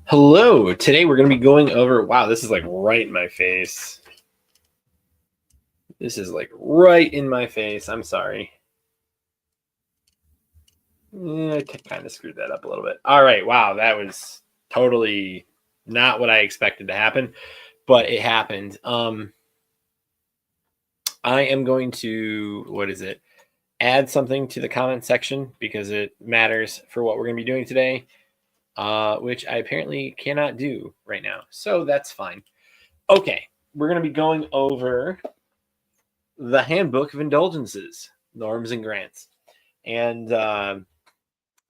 Hello, today we're going to be going over, wow, this is like right in my face. This is like right in my face. I'm sorry. I kind of screwed that up a little bit. All right, wow, that was totally not what I expected to happen, but it happened. I am going to, what is it? Add something to the comment section because it matters for what we're going to be doing today, which I apparently cannot do right now. So that's fine. Okay, we're going to be going over the Handbook of Indulgences, Norms and Grants. And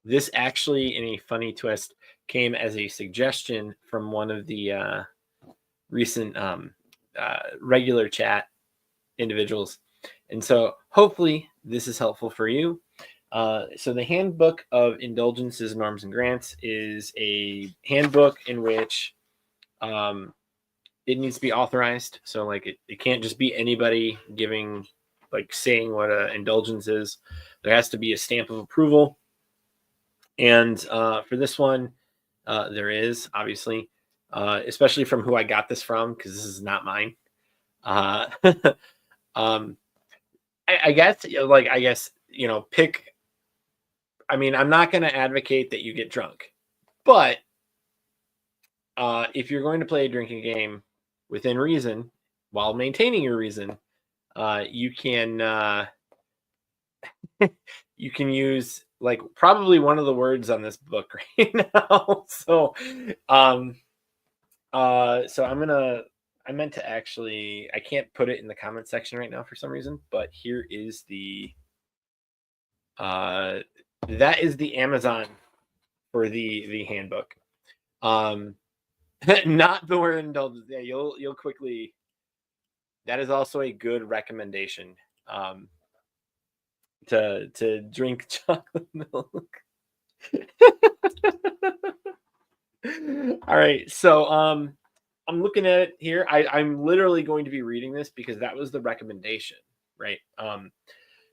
this actually, in a funny twist, came as a suggestion from one of the recent regular chat individuals. And so hopefully this is helpful for you. So the Handbook of Indulgences, Norms, and Grants is a handbook in which it needs to be authorized. So like it can't just be anybody giving, like saying what an indulgence is. There has to be a stamp of approval. And for this one, there is obviously, especially from who I got this from, because this is not mine. um, I guess, pick. I mean, I'm not going to advocate that you get drunk, but if you're going to play a drinking game within reason, while maintaining your reason, you can you can use like probably one of the words on this book right now. So I meant to actually, I can't put it in the comment section right now for some reason, but here is the that is the Amazon for the handbook. Not the word indulgence. Yeah, you'll quickly, that is also a good recommendation. To drink chocolate milk. All right, so I'm looking at it here. I'm literally going to be reading this because that was the recommendation, right?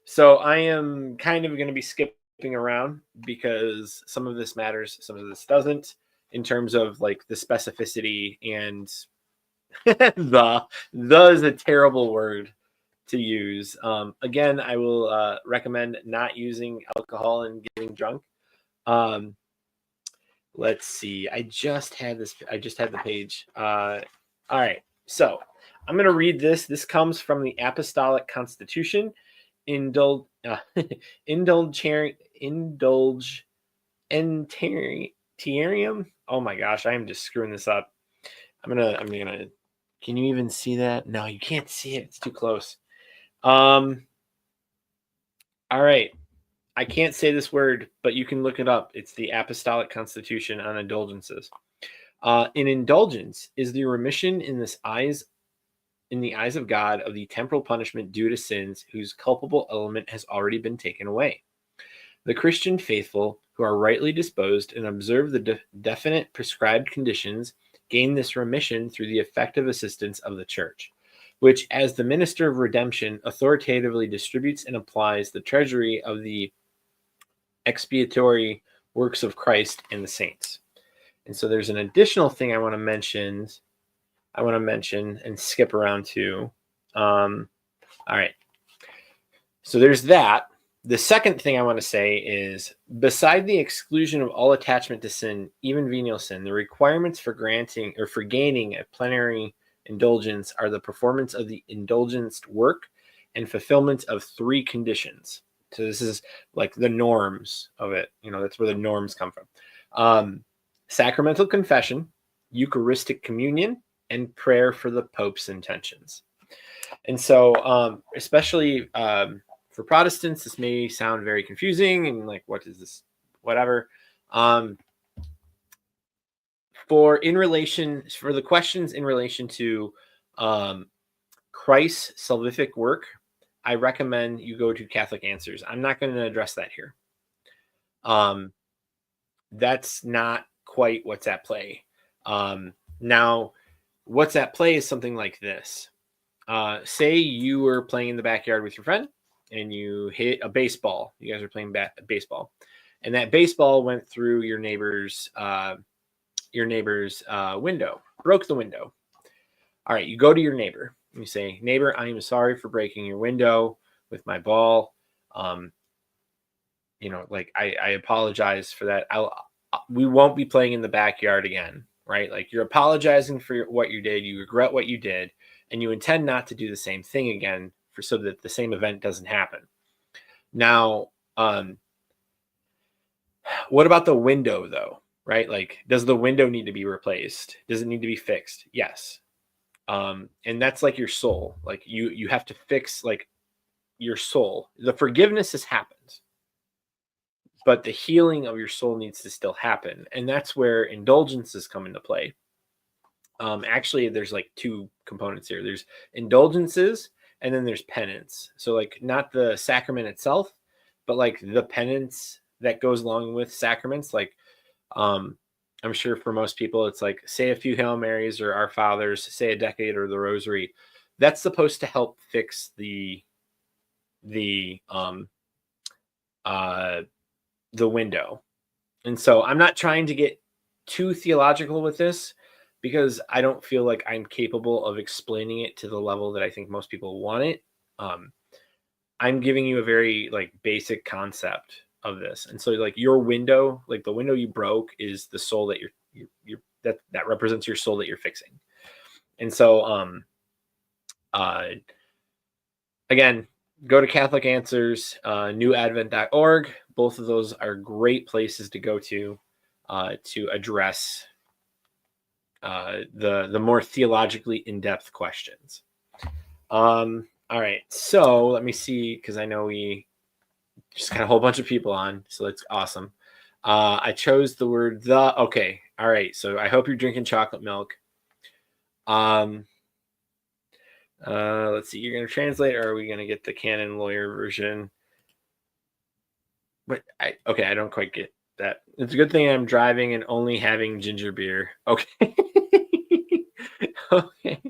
So I am kind of going to be skipping around because some of this matters, some of this doesn't, in terms of like the specificity and the is a terrible word to use. Again, I will recommend not using alcohol and getting drunk. Let's see. I just had the page. All right. So I'm going to read this. This comes from the Apostolic Constitution. Indulge, Entarium. Oh my gosh, I am just screwing this up. I'm gonna. Can you even see that? No, you can't see it. It's too close. All right. I can't say this word, but you can look it up. It's the Apostolic Constitution on Indulgences. An indulgence is the remission in the eyes of God of the temporal punishment due to sins whose culpable element has already been taken away. The Christian faithful who are rightly disposed and observe the definite prescribed conditions gain this remission through the effective assistance of the Church, which, as the minister of redemption, authoritatively distributes and applies the treasury of the expiatory works of Christ and the saints. And so there's an additional thing I want to mention and skip around to. All right. So there's that. The second thing I want to say is, beside the exclusion of all attachment to sin, even venial sin, the requirements for granting or for gaining a plenary indulgence are the performance of the indulgenced work and fulfillment of three conditions. So this is like the norms of it. That's where the norms come from. Sacramental confession, Eucharistic communion, and prayer for the Pope's intentions. And so, especially for Protestants, this may sound very confusing and like, what is this? Whatever. For the questions in relation to Christ's salvific work, I recommend you go to Catholic Answers. I'm not going to address that here. That's not quite what's at play. Now, what's at play is something like this. Say you were playing in the backyard with your friend and you hit a baseball. You guys are playing baseball. And that baseball went through your neighbor's your neighbor's window, broke the window. All right, you go to your neighbor and you say, neighbor, I am sorry for breaking your window with my ball. Like I apologize for that. We won't be playing in the backyard again, right? Like you're apologizing for what you did. You regret what you did, and you intend not to do the same thing again so that the same event doesn't happen. Now, what about the window though, right? Like, does the window need to be replaced? Does it need to be fixed? Yes. And that's like your soul. Like you have to fix like your soul. The forgiveness has happened, but the healing of your soul needs to still happen. And that's where indulgences come into play. Actually, there's like two components here. There's indulgences and then there's penance. So like not the sacrament itself, but like the penance that goes along with sacraments. Like I'm sure for most people, it's like say a few Hail Marys or Our Fathers, say a decade or the Rosary. That's supposed to help fix the window. And so I'm not trying to get too theological with this because I don't feel like I'm capable of explaining it to the level that I think most people want it. I'm giving you a very like basic concept of this. And so like your window, like the window you broke is the soul that you're that represents your soul that you're fixing. And so again, go to Catholic Answers, newadvent.org. Both of those are great places to go to address the more theologically in-depth questions. All right, so let me see, because I know we just got a whole bunch of people on, so that's awesome. I chose the word the. Okay, all right, so I hope you're drinking chocolate milk. Let's see, you're going to translate, or are we going to get the canon lawyer version? But I don't quite get that. It's a good thing I'm driving and only having ginger beer. Okay. Okay.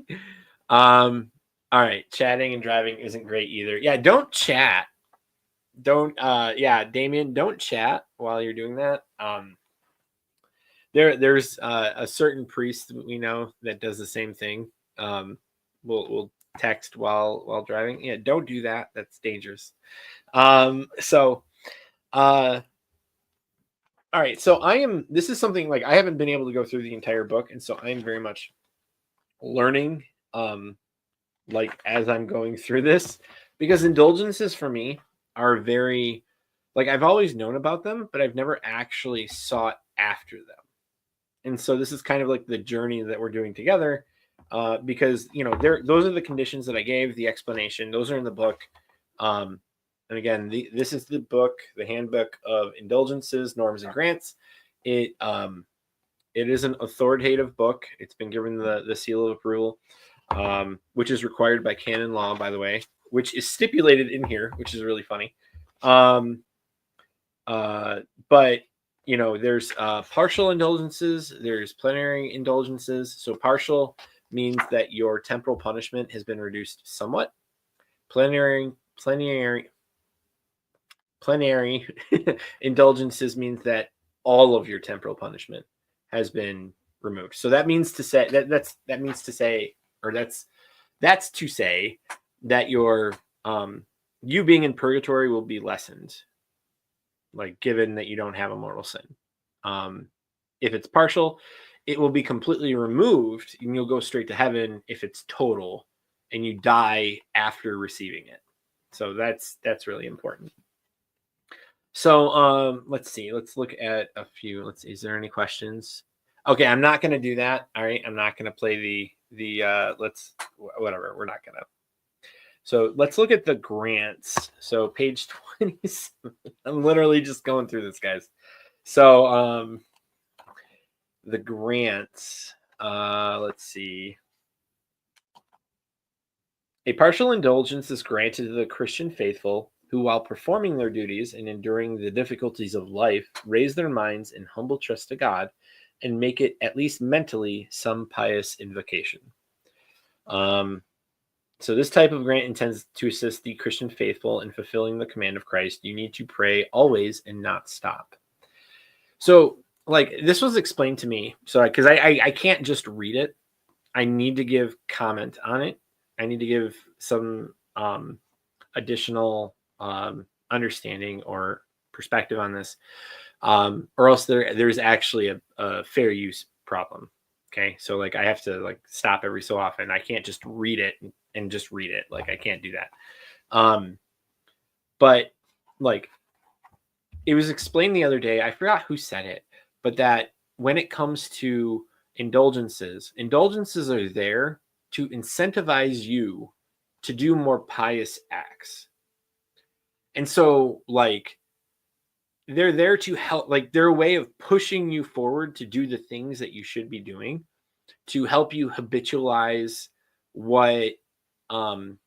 All right. Chatting and driving isn't great either. Yeah, don't chat. Don't Damien, don't chat while you're doing that. There's a certain priest that we know that does the same thing. We'll text while driving. Yeah, don't do that. That's dangerous. All right, so this is something like I haven't been able to go through the entire book, and so I'm very much learning like as I'm going through this, because indulgences for me are very like I've always known about them, but I've never actually sought after them. And so this is kind of like the journey that we're doing together, because those are the conditions that I gave, the explanation, those are in the book. And again, this is the book, the Handbook of Indulgences, Norms and Grants. It is an authoritative book. It's been given the seal of approval, which is required by canon law, by the way, which is stipulated in here, which is really funny. But there's partial indulgences, there's plenary indulgences. So partial means that your temporal punishment has been reduced somewhat. Plenary indulgences means that all of your temporal punishment has been removed. So that means to say that's to say that your you being in purgatory will be lessened, like given that you don't have a mortal sin. If it's partial, it will be completely removed and you'll go straight to heaven if it's total and you die after receiving it. So that's really important. So let's see. Let's look at a few. Let's see. Is there any questions? Okay, I'm not going to do that. All right, I'm not going to play the whatever. We're not going to. So let's look at the grants. So page 27. I'm literally just going through this, guys. So the grants. Let's see. A partial indulgence is granted to the Christian faithful who, while performing their duties and enduring the difficulties of life, raise their minds in humble trust to God and make it, at least mentally, some pious invocation. So this type of grant intends to assist the Christian faithful in fulfilling the command of Christ. You need to pray always and not stop. So like this was explained to me. So because I can't just read it. I need to give comment on it. I need to give some additional understanding or perspective on this, or else there's actually a fair use problem. Okay, so like I have to like stop every so often. I can't just read it and just read it. Like I can't do that. But like it was explained the other day. I forgot who said it, but that when it comes to indulgences are there to incentivize you to do more pious acts. And so, like, they're there to help, like, they're a way of pushing you forward to do the things that you should be doing to help you habitualize what, um,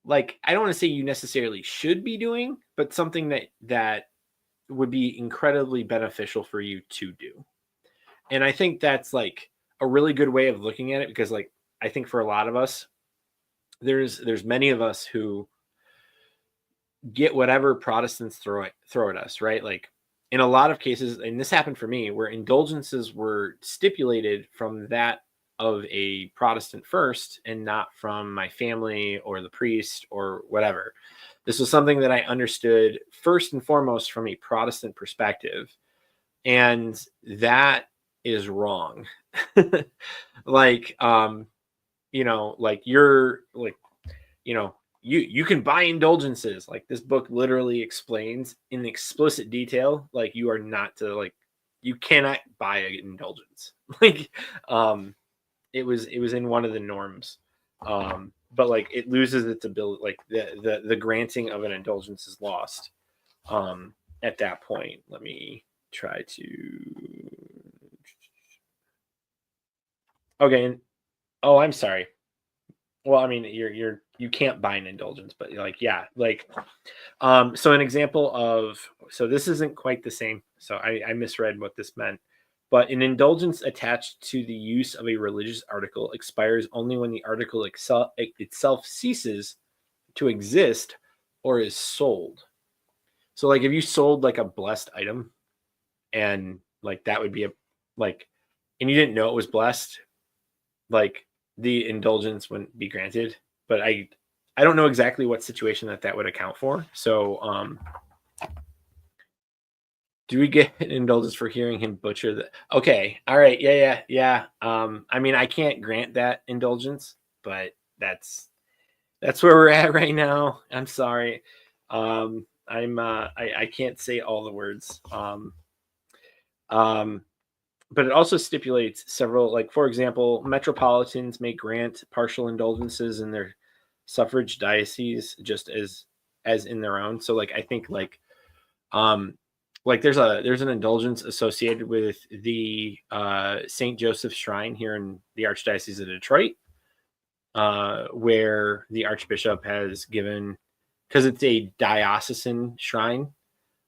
like, I don't want to say you necessarily should be doing, but something that would be incredibly beneficial for you to do. And I think that's like a really good way of looking at it because, like, I think for a lot of us, there's many of us who get whatever Protestants throw at us, right? Like in a lot of cases, and this happened for me, where indulgences were stipulated from that of a Protestant first and not from my family or the priest or whatever. This was something that I understood first and foremost from a Protestant perspective. And that is wrong. Like, like you're like, you know, you can buy indulgences. Like this book literally explains in explicit detail, like you are not to like, you cannot buy an indulgence. Like, it was in one of the norms. But like it loses its ability, like the granting of an indulgence is lost. At that point, let me try to. Okay. Oh, I'm sorry. Well, I mean, you can't buy an indulgence, but like, yeah, like, so an example of, so this isn't quite the same. So I misread what this meant, but an indulgence attached to the use of a religious article expires only when the article itself ceases to exist or is sold. So like if you sold like a blessed item and like that would be a like, and you didn't know it was blessed, like the indulgence wouldn't be granted. But I don't know exactly what situation that would account for. So do we get an indulgence for hearing him butcher the? Okay, all right, yeah. I mean, I can't grant that indulgence, but that's where we're at right now. I'm sorry. I can't say all the words. Um, but it also stipulates several, like for example, metropolitans may grant partial indulgences in their suffrage diocese just as in their own. So like I think um like there's an indulgence associated with the St. Joseph Shrine here in the Archdiocese of Detroit, where the Archbishop has given, because it's a diocesan shrine,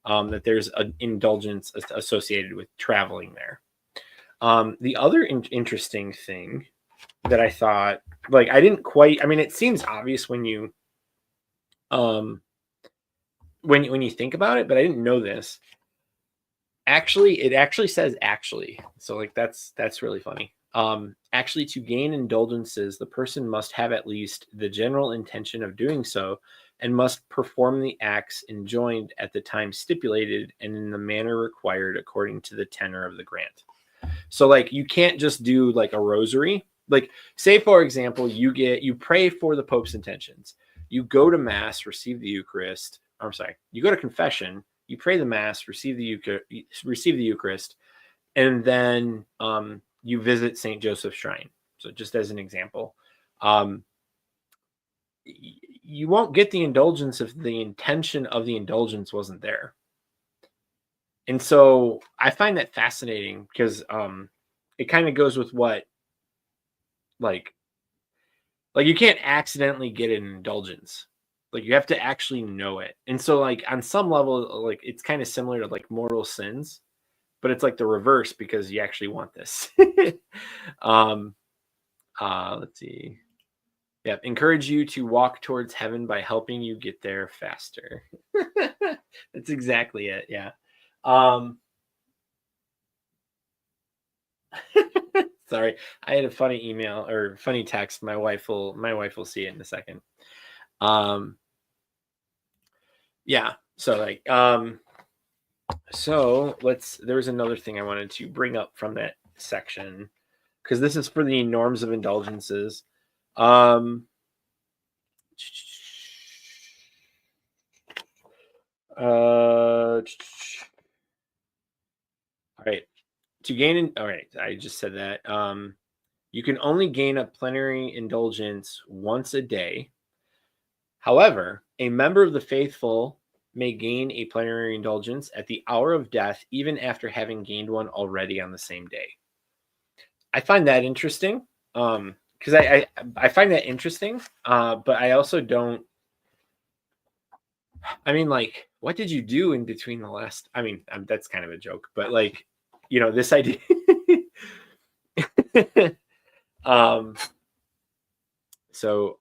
that there's an indulgence associated with traveling there. The other interesting thing that I thought, like, I didn't quite. I mean, it seems obvious um, when you think about it, but I didn't know this. Actually, it actually says actually. So, like, that's really funny. Actually, to gain indulgences, the person must have at least the general intention of doing so, and must perform the acts enjoined at the time stipulated and in the manner required according to the tenor of the grant. So like you can't just do like a rosary. Like say for example, you pray for the Pope's intentions. You go to mass, receive the Eucharist. I'm sorry, you go to confession, you pray the mass, receive the Eucharist, and then you visit St. Joseph's Shrine. So just as an example, um, you won't get the indulgence if the intention of the indulgence wasn't there. And so I find that fascinating because it kind of goes with what like you can't accidentally get an indulgence. Like you have to actually know it. And so like on some level, like it's kind of similar to like mortal sins, but it's like the reverse because you actually want this. um let's see. Yeah, encourage you to walk towards heaven by helping you get there faster. That's exactly it. Yeah. Um Sorry, I had a funny email or funny text. My wife will see it in a second. Um, yeah. There was another thing I wanted to bring up from that section because this is for the norms of indulgences. Um, all right. All right, I just said that. You can only gain a plenary indulgence once a day. However, a member of the faithful may gain a plenary indulgence at the hour of death, even after having gained one already on the same day. I find that interesting. Because I find that interesting. But I also don't. I mean, like, what did you do in between the last? I mean, that's kind of a joke, but like, this idea. um. So,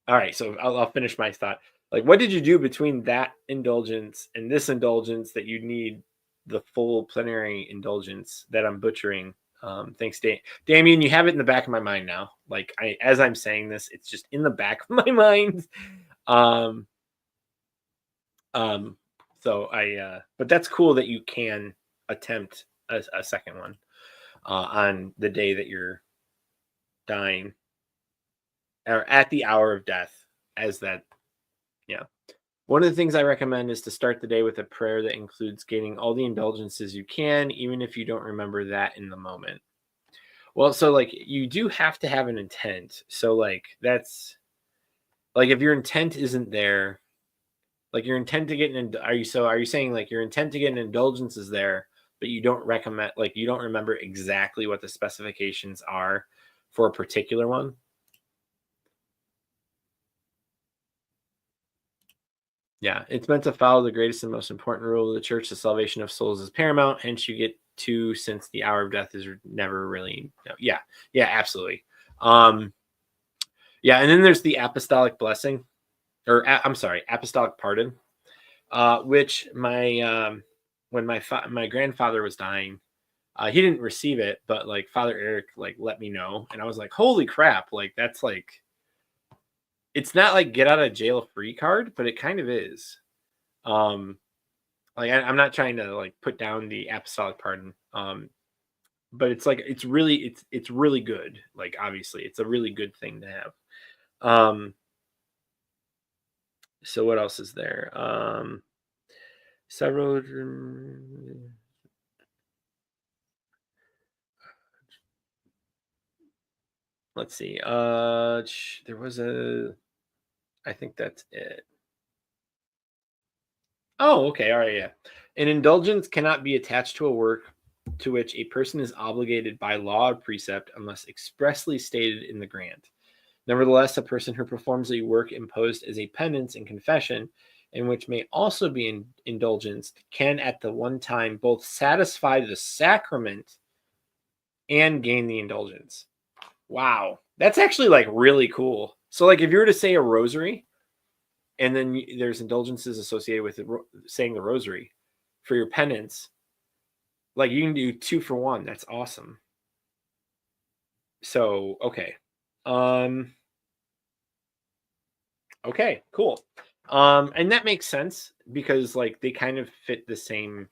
all right. So I'll finish my thought. Like, what did you do between that indulgence and this indulgence that you need the full plenary indulgence that I'm butchering? Thanks, Damien. You have it in the back of my mind now. Like, as I'm saying this, it's just in the back of my mind. Um, um, but that's cool that you can attempt a second one on the day that you're dying or at the hour of death, as that, yeah. One of the things I recommend is to start the day with a prayer that includes gaining all the indulgences you can, even if you don't remember that in the moment. Well, so like you do have to have an intent. So like that's like if your intent isn't there, like your intent to get an are you saying like your intent to get an indulgence is there, but you don't recommend like you don't remember exactly what the specifications are for a particular one? Yeah, it's meant to follow the greatest and most important rule of the church. The salvation of souls is paramount. Hence, you get two since the hour of death is never really. No, yeah, yeah, absolutely. Um, yeah, and then there's the apostolic blessing, or I'm sorry, apostolic pardon, which when my grandfather was dying, he didn't receive it, but like Father Eric like let me know, and I was like, holy crap, like that's like it's not like get out of jail free card, but it kind of is. Um, Like I'm not trying to like put down the apostolic pardon, but it's like it's really good. Like obviously, it's a really good thing to have. Um, so what else is there? Several. Let's see. There was a. I think that's it. Oh, okay. All right. Yeah. An indulgence cannot be attached to a work to which a person is obligated by law or precept unless expressly stated in the grant. Nevertheless, a person who performs a work imposed as a penance in confession, and which may also be indulgenced, can at the one time both satisfy the sacrament and gain the indulgence. Wow. That's actually like really cool. So, like, if you were to say a rosary, and then there's indulgences associated with saying the rosary for your penance, like you can do 2 for 1. That's awesome. So, okay. Um, Okay, cool. And that makes sense because like they kind of fit the same.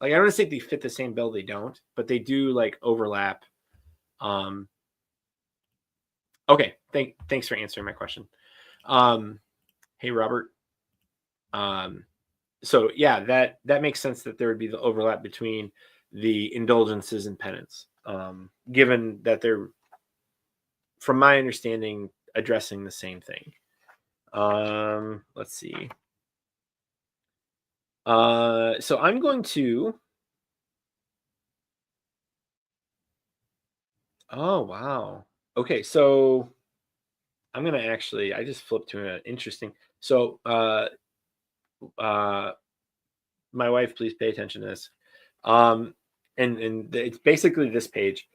Like I don't want to say they fit the same bill, they don't, but they do like overlap. Um, okay, thanks for answering my question. Um, hey Robert. Um, so yeah, that makes sense that there would be the overlap between the indulgences and penance. Given that they're, from my understanding, addressing the same thing. Let's see. So I'm going to. Oh wow. Okay, so I'm gonna actually. I just flipped to an interesting. So, uh, my wife, please pay attention to this. And it's basically this page.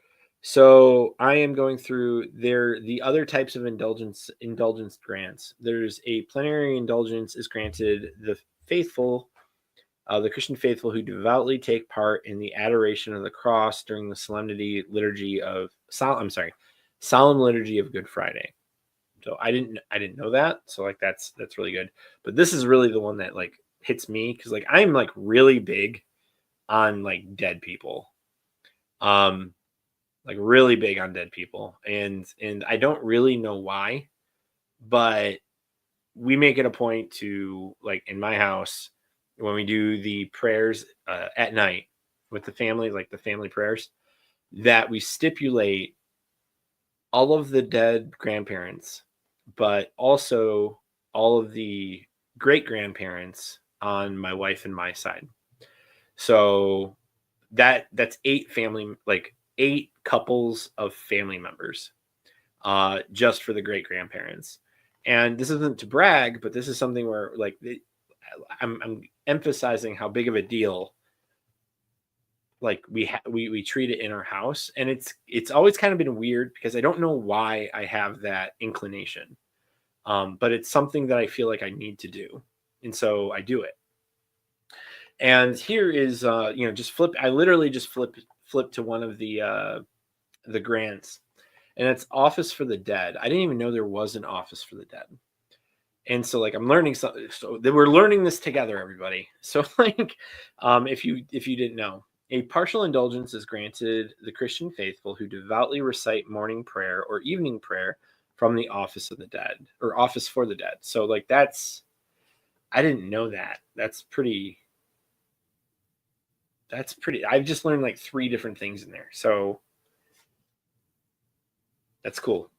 So I am going through the other types of indulgence grants. There's a plenary indulgence is granted the faithful The Christian faithful who devoutly take part in the adoration of the cross during the solemn liturgy of Good Friday. So I didn't know that. So like that's really good. But this is really the one that like hits me because like I'm like really big on like dead people. Like really big on dead people. And I don't really know why, but we make it a point to, like in my house, when we do the prayers at night with the family, like the family prayers, that we stipulate all of the dead grandparents, but also all of the great grandparents on my wife and my side. So that's 8 family, like 8 couples of family members, just for the great grandparents. And this isn't to brag, but this is something where like I'm emphasizing how big of a deal like we treat it in our house. And it's always kind of been weird because I don't know why I have that inclination, but it's something that I feel like I need to do, and so I do it. And here is just flip. I literally just flip to one of the grants, and it's Office for the Dead. I didn't even know there was an Office for the Dead. And so like I'm learning something, so we're learning this together, everybody. So like if you didn't know, a partial indulgence is granted the Christian faithful who devoutly recite morning prayer or evening prayer from the Office of the Dead, or Office for the Dead. So like I didn't know that. That's pretty I've just learned like 3 different things in there. So that's cool.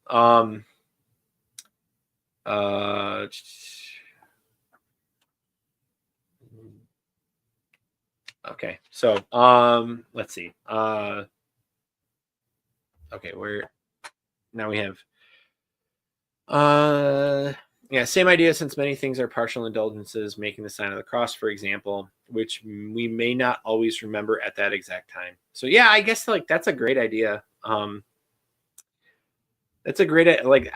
Okay, so let's see. Okay, now we have yeah, same idea, since many things are partial indulgences, making the sign of the cross, for example, which we may not always remember at that exact time. So yeah, I guess like that's a great idea. That's a great, like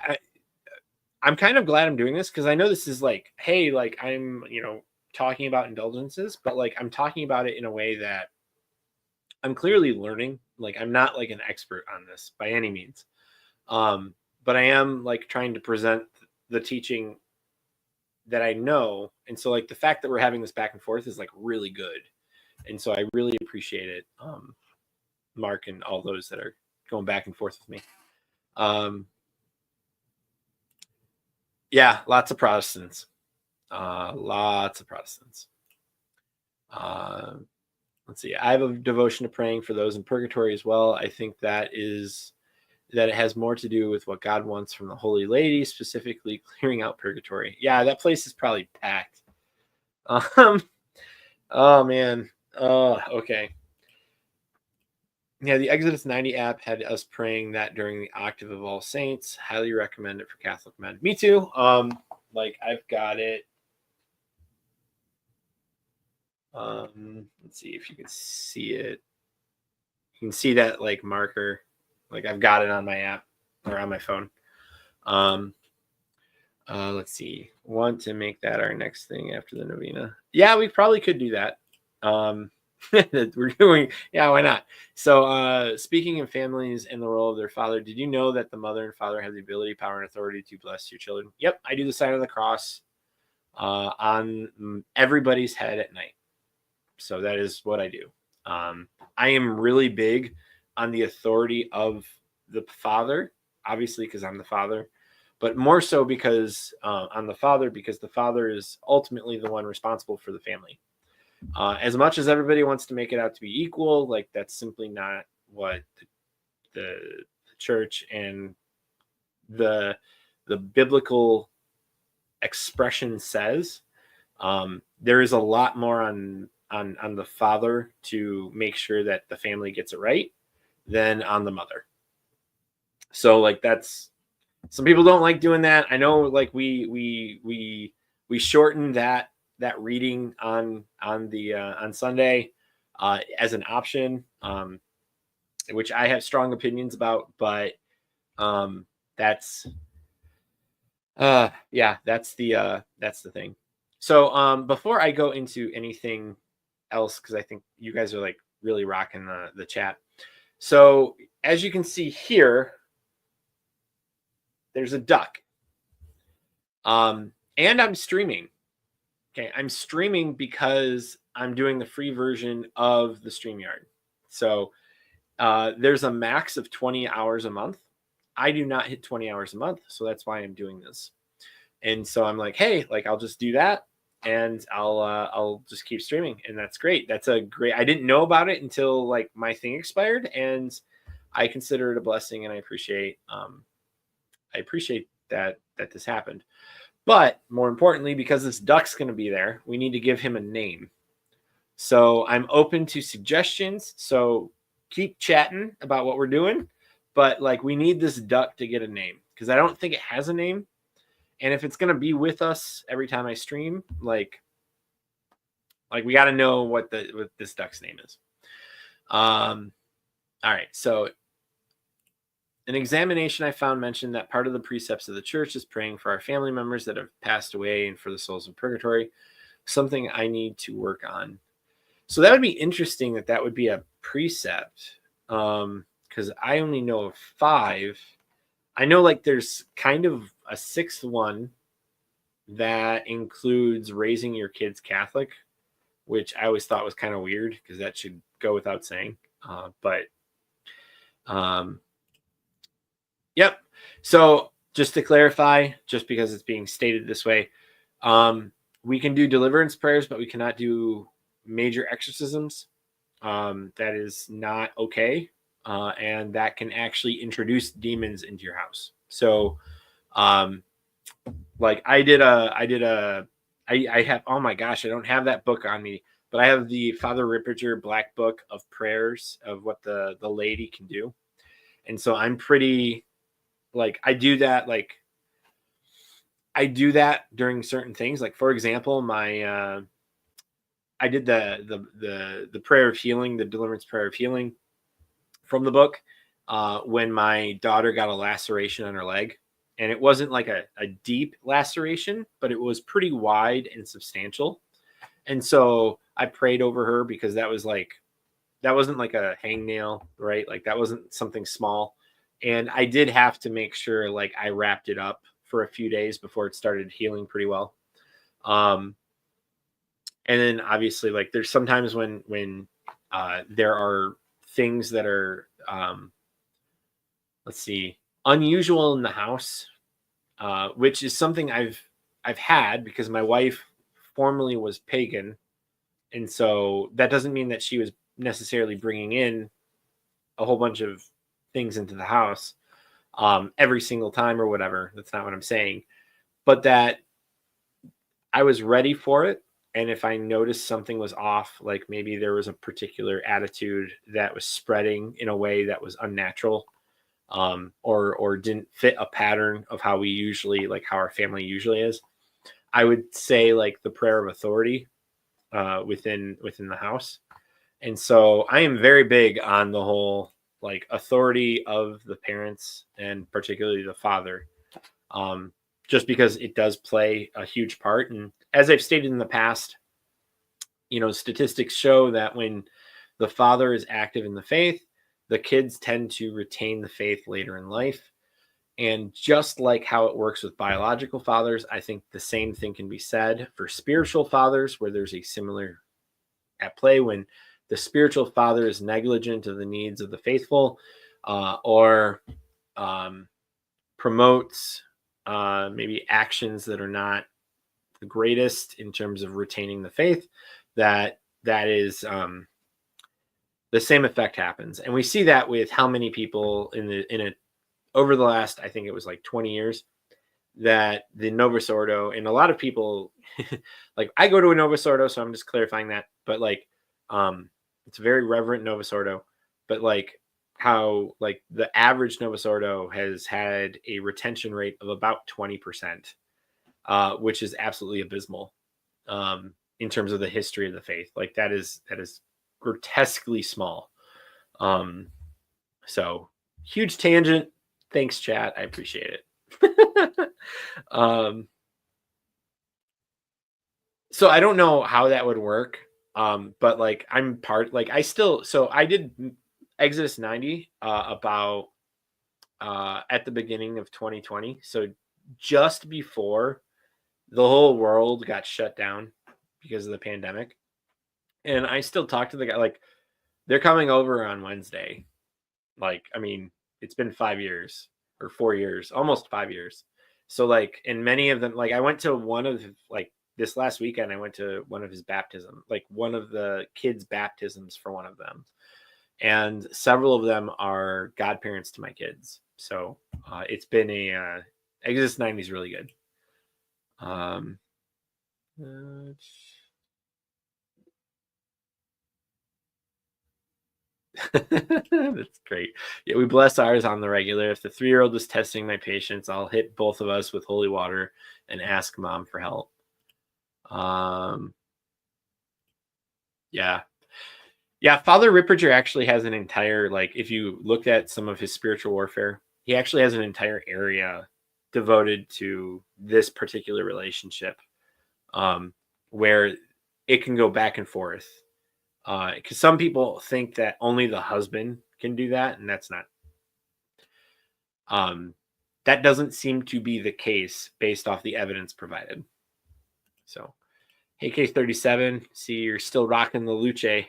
I'm kind of glad I'm doing this because I know this is like, hey, like I'm, talking about indulgences, but like I'm talking about it in a way that I'm clearly learning. Like I'm not like an expert on this by any means. But I am like trying to present the teaching that I know. And so like the fact that we're having this back and forth is like really good. And so I really appreciate it. Mark and all those that are going back and forth with me. Yeah, lots of Protestants. Lots of Protestants. Let's see. I have a devotion to praying for those in purgatory as well. I think that it has more to do with what God wants from the Holy Lady, specifically clearing out purgatory. Yeah, that place is probably packed. Oh man. Okay. Yeah, the Exodus 90 app had us praying that during the Octave of All Saints. Highly recommend it for Catholic men. Me too. Like I've got it. Let's see if you can see it. You can see that like marker. Like I've got it on my app or on my phone. Let's see. Want to make that our next thing after the novena? Yeah, we probably could do that. We're doing, yeah, why not? So speaking of families and the role of their father, did you know that the mother and father have the ability, power, and authority to bless your children? Yep, I do the sign of the cross on everybody's head at night. So that is what I do. I am really big on the authority of the father, obviously because I'm the father, but more so because I'm the father, because the father is ultimately the one responsible for the family. As much as everybody wants to make it out to be equal, like that's simply not what the church and the biblical expression says. There is a lot more on the father to make sure that the family gets it right than on the mother. So like that's, some people don't like doing that. I know like we shorten that reading on Sunday as an option, which I have strong opinions about, but that's yeah, that's the thing. So before I go into anything else because I think you guys are like really rocking the chat. So as you can see here, there's a duck. And I'm streaming. Okay, I'm streaming because I'm doing the free version of the StreamYard. So there's a max of 20 hours a month. I do not hit 20 hours a month, so that's why I'm doing this. And so I'm like, hey, like I'll just do that, and I'll just keep streaming, and that's great. That's a great. I didn't know about it until like my thing expired, and I consider it a blessing, and I appreciate that this happened. But more importantly, because this duck's going to be there, we need to give him a name. So I'm open to suggestions. So keep chatting about what we're doing, but like we need this duck to get a name because I don't think it has a name. And if it's going to be with us every time I stream, like we got to know what this duck's name is. All right. So an examination I found mentioned that part of the precepts of the church is praying for our family members that have passed away and for the souls in purgatory, something I need to work on. So that would be interesting that would be a precept, because I only know of 5. I know like there's kind of a 6th one that includes raising your kids Catholic, which I always thought was kind of weird because that should go without saying. Yep. So just to clarify, just because it's being stated this way, we can do deliverance prayers, but we cannot do major exorcisms. That is not okay. And that can actually introduce demons into your house. So, like I have, oh my gosh, I don't have that book on me, but I have the Father Ripperger Black Book of Prayers of what the lady can do. And so I'm pretty, like, I do that during certain things. Like, for example, I did the prayer of healing, the deliverance prayer of healing from the book, when my daughter got a laceration on her leg. And it wasn't like a deep laceration, but it was pretty wide and substantial. And so I prayed over her because that wasn't like a hangnail, right? Like that wasn't something small. And I did have to make sure like I wrapped it up for a few days before it started healing pretty well. And then obviously like there's sometimes when there are things that are, unusual in the house, which is something I've had because my wife formerly was pagan. And so that doesn't mean that she was necessarily bringing in a whole bunch of things into the house every single time or whatever. That's not what I'm saying. But that I was ready for it. And if I noticed something was off, like maybe there was a particular attitude that was spreading in a way that was unnatural, or didn't fit a pattern of how we usually, like how our family usually is, I would say like the prayer of authority within the house. And so I am very big on the whole like authority of the parents and particularly the father, just because it does play a huge part. And as I've stated in the past, statistics show that when the father is active in the faith, the kids tend to retain the faith later in life. And just like how it works with biological fathers, I think the same thing can be said for spiritual fathers, where there's a similar at play when the spiritual father is negligent of the needs of the faithful, or promotes maybe actions that are not the greatest in terms of retaining the faith, that is the same effect happens. And we see that with how many people over the last, I think it was like 20 years, that the Novus Ordo, and a lot of people like I go to a Novus Ordo, so I'm just clarifying that, but like it's a very reverent Novus Ordo, but like how like the average Novus Ordo has had a retention rate of about 20%, which is absolutely abysmal in terms of the history of the faith. Like that is grotesquely small. So huge tangent. Thanks, chat. I appreciate it. So I don't know how that would work. But like I'm part like I still so I did Exodus 90 about at the beginning of 2020. So just before the whole world got shut down because of the pandemic. And I still talk to the guy like they're coming over on Wednesday. Like, I mean, it's been 5 years or 4 years, almost 5 years. So like, and many of them, like I went to one of like this last weekend, I went to one of his baptism, like one of the kids' baptisms for one of them. And several of them are godparents to my kids. So it's been Exodus 90 is really good. Um, uh, That's great. Yeah, we bless ours on the regular. If the 3-year-old is testing my patience, I'll hit both of us with holy water and ask mom for help. Um, yeah. Yeah, Father Ripperger actually has an entire, like, if you looked at some of his spiritual warfare, he actually has an entire area devoted to this particular relationship, um, where it can go back and forth. Because some people think that only the husband can do that, and that's not. Um, that doesn't seem to be the case based off the evidence provided. So, hey, K37, see you're still rocking the Luce.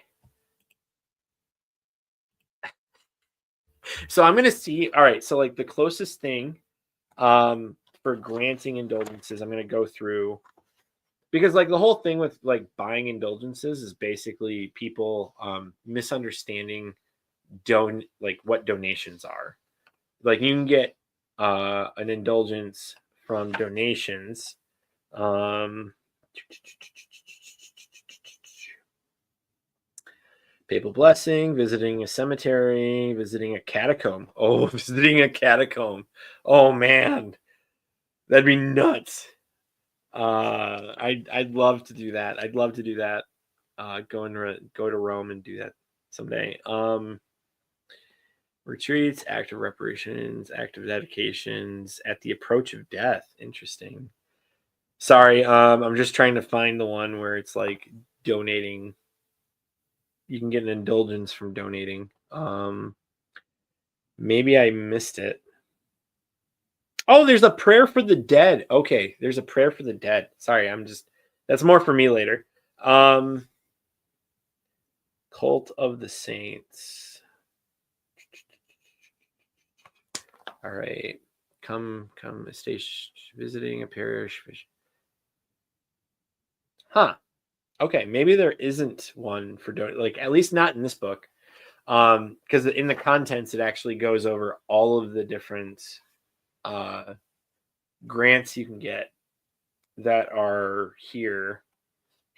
So I'm gonna see. All right, so like the closest thing for granting indulgences, I'm gonna go through because like the whole thing with like buying indulgences is basically people misunderstanding like what donations are. Like you can get an indulgence from donations. Um, Papal blessing, visiting a cemetery, visiting a catacomb. Oh, visiting a catacomb. Oh man, that'd be nuts. I'd love to do that. I'd love to do that. Go to Rome and do that someday. Retreats, active reparations, active dedications at the approach of death. Interesting. Sorry, I'm just trying to find the one where it's like donating. You can get an indulgence from donating. Maybe I missed it. Oh, there's a prayer for the dead. Okay, there's a prayer for the dead. Sorry, that's more for me later. Cult of the Saints. All right. Come, stay visiting a parish. Huh. Okay, maybe there isn't one for like at least not in this book. Because in the contents it actually goes over all of the different grants you can get that are here,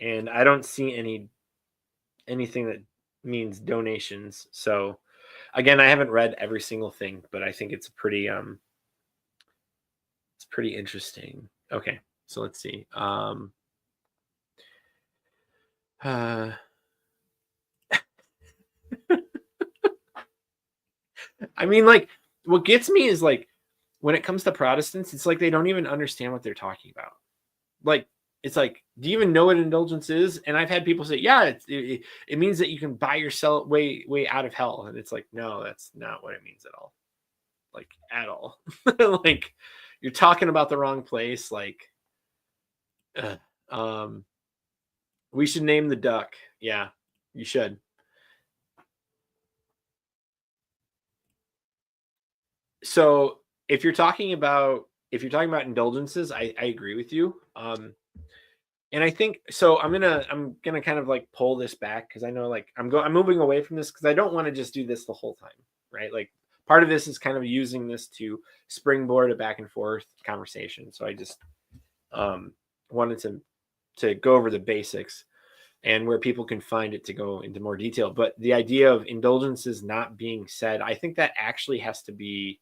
and I don't see anything that means donations. So again, I haven't read every single thing, but I think it's pretty interesting. Okay, so let's see. Uh, I mean, like, what gets me is like when it comes to Protestants, it's like they don't even understand what they're talking about. Like, it's like, do you even know what indulgence is? And I've had people say, yeah, it means that you can buy yourself way out of hell. And it's like, no, that's not what it means at all. Like, at all. Like, you're talking about the wrong place. Like, um, we should name the duck. Yeah, you should. So if you're talking about indulgences, I agree with you. And I think so. I'm gonna kind of like pull this back because I know like I'm moving away from this because I don't want to just do this the whole time, right? Like part of this is kind of using this to springboard a back and forth conversation. So I just wanted to go over the basics and where people can find it to go into more detail. But the idea of indulgences not being said, I think that actually has to be.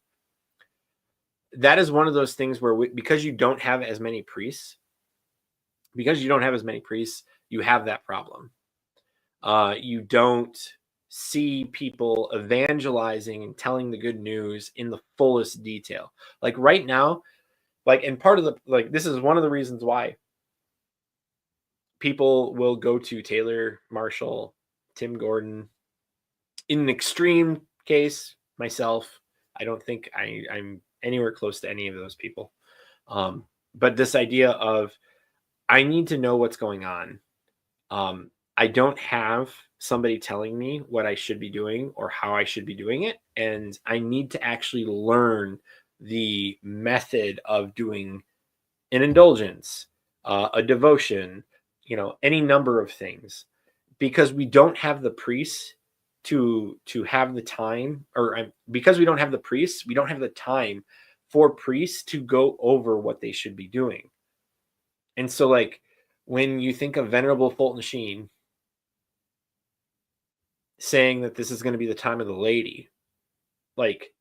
That is one of those things where because you don't have as many priests, you have that problem. You don't see people evangelizing and telling the good news in the fullest detail. Like right now, like, and part of the, like, this is one of the reasons why people will go to Taylor, Marshall, Tim Gordon. In an extreme case, myself, I don't think I'm anywhere close to any of those people. But this idea of I need to know what's going on. I don't have somebody telling me what I should be doing or how I should be doing it. And I need to actually learn the method of doing an indulgence, a devotion, any number of things, because we don't have the priests to have the time, or because we don't have the priests, we don't have the time for priests to go over what they should be doing. And so, like, when you think of Venerable Fulton Sheen saying that this is going to be the time of the lady, like,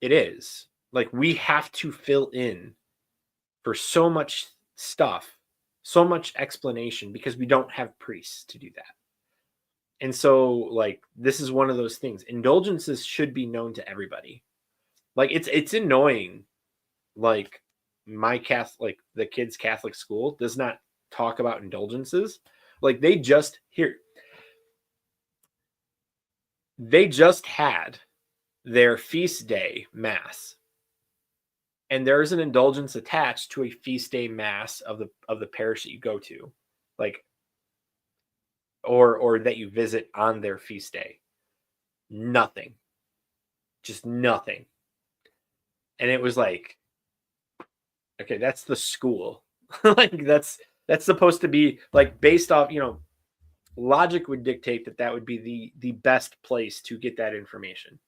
it is. Like, we have to fill in for so much stuff, so much explanation, because we don't have priests to do that. And so, like, this is one of those things. Indulgences should be known to everybody. Like, it's annoying. Like, the kids' Catholic school does not talk about indulgences. Like, they just had their feast day mass, and there's an indulgence attached to a feast day mass of the parish that you go to, like, or that you visit on their feast day. Nothing, just nothing. And it was like, okay, that's the school. Like, that's supposed to be, like, based off, logic would dictate that would be the best place to get that information.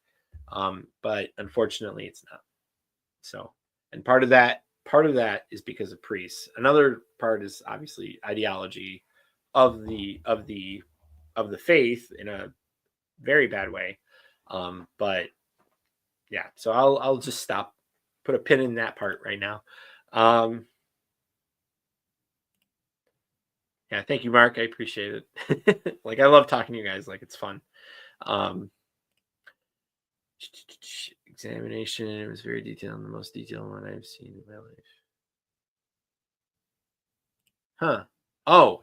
But unfortunately it's not. So, and part of that is because of priests. Another part is obviously ideology of the faith in a very bad way. But yeah, so I'll just stop, put a pin in that part right now. Yeah, thank you, Mark. I appreciate it. Like, I love talking to you guys. Like, it's fun. Examination. It was very detailed, the most detailed one I've seen in my life. Huh. Oh,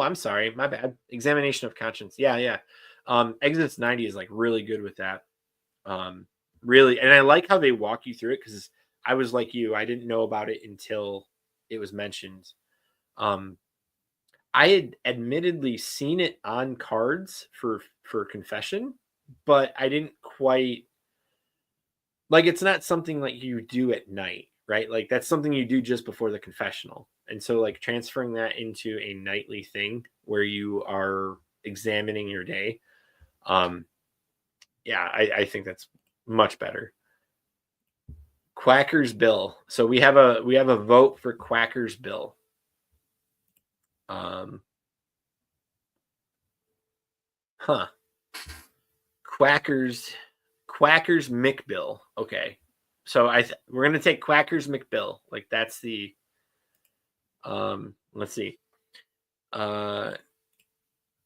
I'm sorry. My bad. Examination of conscience. Yeah. Exodus 90 is, like, really good with that. Really, and I like how they walk you through it, because I was like you. I didn't know about it until it was mentioned. I had admittedly seen it on cards for confession, but I didn't quite, like, it's not something like you do at night, right? Like, that's something you do just before the confessional. And so, like, transferring that into a nightly thing where you are examining your day, yeah, I think that's much better. Quacker's bill. So we have a vote for Quacker's bill. Quacker's McBill. Okay, so we're gonna take Quacker's McBill. Like, that's the let's see.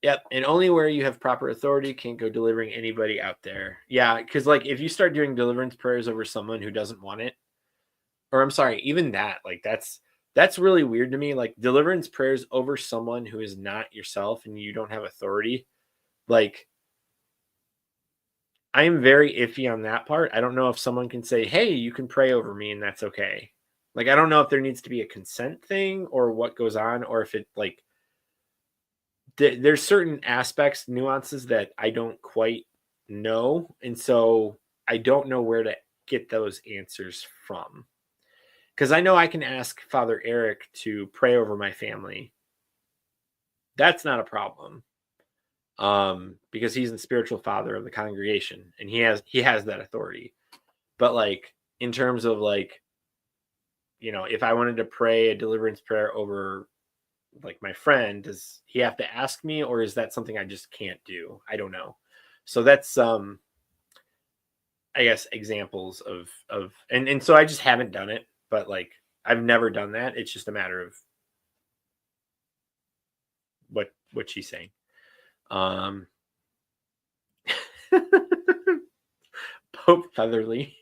Yep, and only where you have proper authority, can't go delivering anybody out there. Yeah, because, like, if you start doing deliverance prayers over someone who doesn't want it, or I'm sorry, even that, like, that's really weird to me. Like, deliverance prayers over someone who is not yourself and you don't have authority. Like, I am very iffy on that part. I don't know if someone can say, hey, you can pray over me and that's okay. Like, I don't know if there needs to be a consent thing or what goes on, or if it, like, there's certain aspects, nuances that I don't quite know. And so I don't know where to get those answers from. Because I know I can ask Father Eric to pray over my family. That's not a problem. Because he's the spiritual father of the congregation and he has that authority. But, like, in terms of, like, if I wanted to pray a deliverance prayer over, like, my friend, does he have to ask me, or is that something I just can't do? I don't know. So that's I guess examples of and so I just haven't done it, but, like, I've never done that. It's just a matter of what she's saying. Pope Featherly.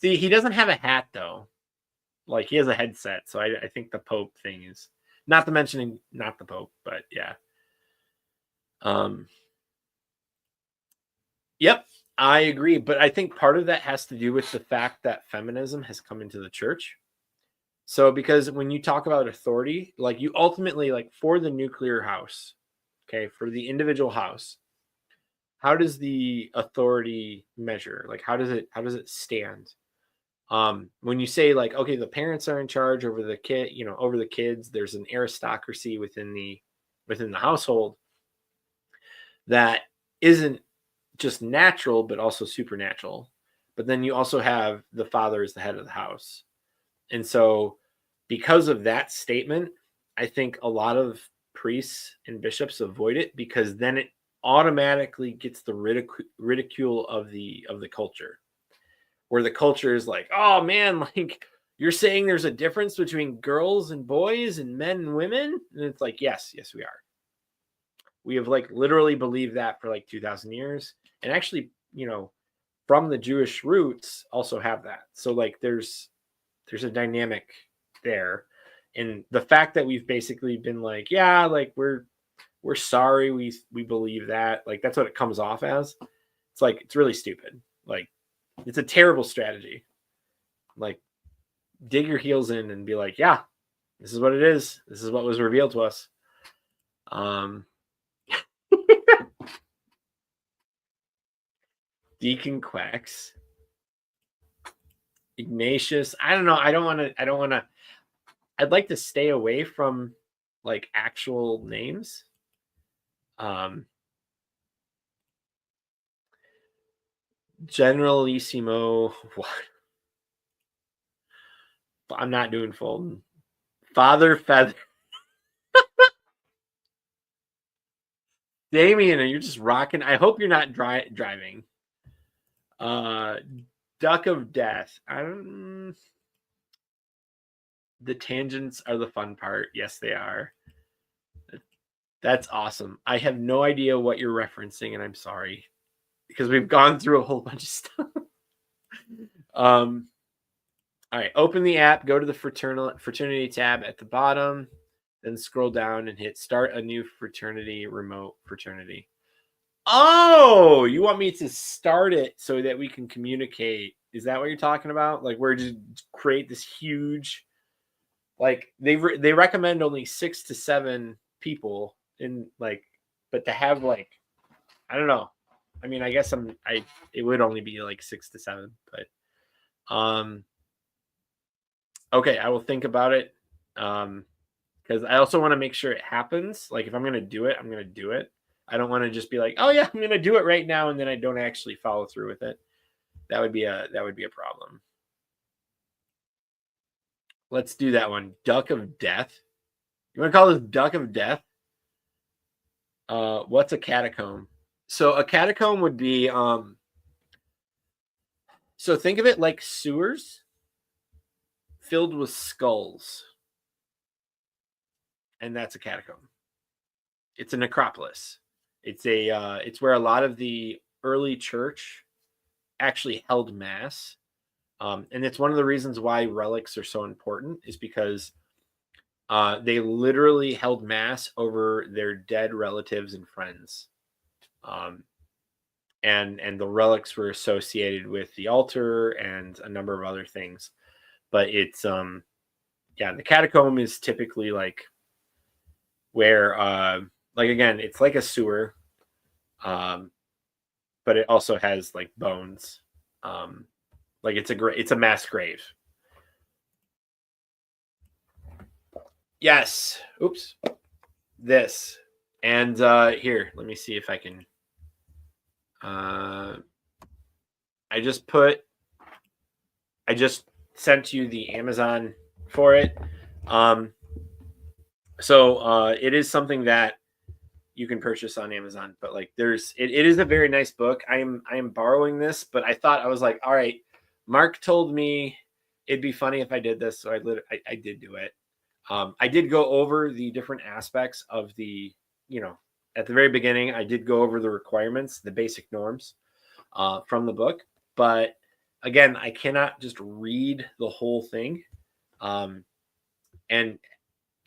See, he doesn't have a hat though. Like, he has a headset, so I think the Pope thing is Not to mention not the Pope, but yeah. Yep, I agree. But I think part of that has to do with the fact that feminism has come into the church. So because when you talk about authority, like you ultimately, like for the nuclear house, okay, for the individual house, how does the authority measure? Like how does it stand? When you say like, okay, the parents are in charge over the kid, over the kids, there's an aristocracy within the household that isn't just natural, but also supernatural. But then you also have the father as the head of the house. And so, because of that statement, I think a lot of priests and bishops avoid it because then it automatically gets the ridicule of the culture, where the culture is like, oh man, like you're saying there's a difference between girls and boys and men and women, and it's like, yes, we are. We have like literally believed that for like 2,000 years, and actually, from the Jewish roots also have that. So like there's a dynamic there. And the fact that we've basically been like, yeah, like we're sorry, we believe that, like that's what it comes off as. It's like it's really stupid. Like it's a terrible strategy. Like dig your heels in and be like, yeah, this is what it is. This is what was revealed to us. Deacon Quacks. Ignatius. I don't know. I don't want to. I'd like to stay away from like actual names. Generalissimo. What? I'm not doing Fulton. Father Feather. Damien, you're just rocking. I hope you're not driving. Duck of Death. I don't. The tangents are the fun part. Yes, they are. That's awesome. I have no idea what you're referencing, and I'm sorry because we've gone through a whole bunch of stuff. All right, open the app, go to the fraternity tab at the bottom, then scroll down and hit start a new fraternity, remote fraternity. Oh, you want me to start it so that we can communicate? Is that what you're talking about? Like we're just create this huge, like they recommend only 6 to 7 people in like, but to have like, I don't know. I mean, I guess it would only be like 6 to 7, but okay, I will think about it. Because I also want to make sure it happens. Like if I'm gonna do it, I'm gonna do it. I don't want to just be like, oh yeah, I'm gonna do it right now, and then I don't actually follow through with it. That would be a problem. Let's do that one. Duck of Death. You want to call this Duck of Death? What's a catacomb? So a catacomb would be so think of it like sewers filled with skulls. And that's a catacomb. It's a necropolis. It's where a lot of the early church actually held mass. And it's one of the reasons why relics are so important is because they literally held mass over their dead relatives and friends. And the relics were associated with the altar and a number of other things. But it's the catacomb is typically like where like again, it's like a sewer. But it also has like bones. Like it's a mass grave. Yes. Oops. This. And here, let me see if I can I just sent you the Amazon for it. So it is something that you can purchase on Amazon, but like it is a very nice book. I am borrowing this, but I thought, I was like, all right, Mark told me it'd be funny if I did this, so I did do it. I did go over the different aspects of the, at the very beginning, I did go over the requirements, the basic norms from the book. But again, I cannot just read the whole thing. And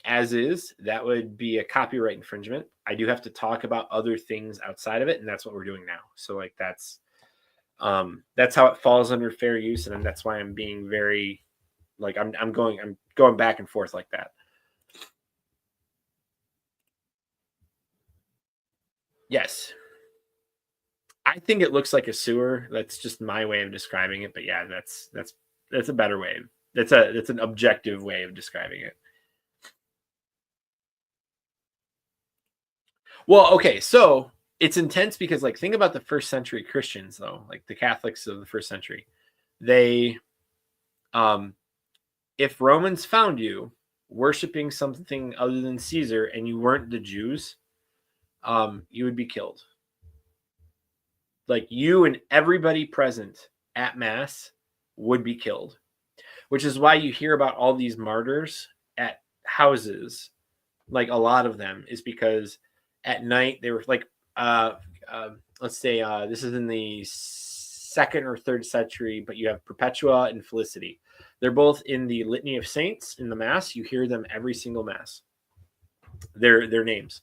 as is, that would be a copyright infringement. I do have to talk about other things outside of it, and that's what we're doing now. So like that's how it falls under fair use, and that's why I'm being very like I'm going back and forth like that. Yes. I think it looks like a sewer. That's just my way of describing it, but yeah, that's a better way. That's an objective way of describing it. Well, okay, so it's intense because like think about the first century Christians though, like the Catholics of the first century. They um if Romans found you worshiping something other than Caesar and you weren't the Jews, you would be killed. Like you and everybody present at mass would be killed, which is why you hear about all these martyrs at houses. Like a lot of them is because at night they were like, let's say this is in the second or third century, but you have Perpetua and Felicity. They're both in the Litany of Saints in the Mass. You hear them every single Mass. Their names.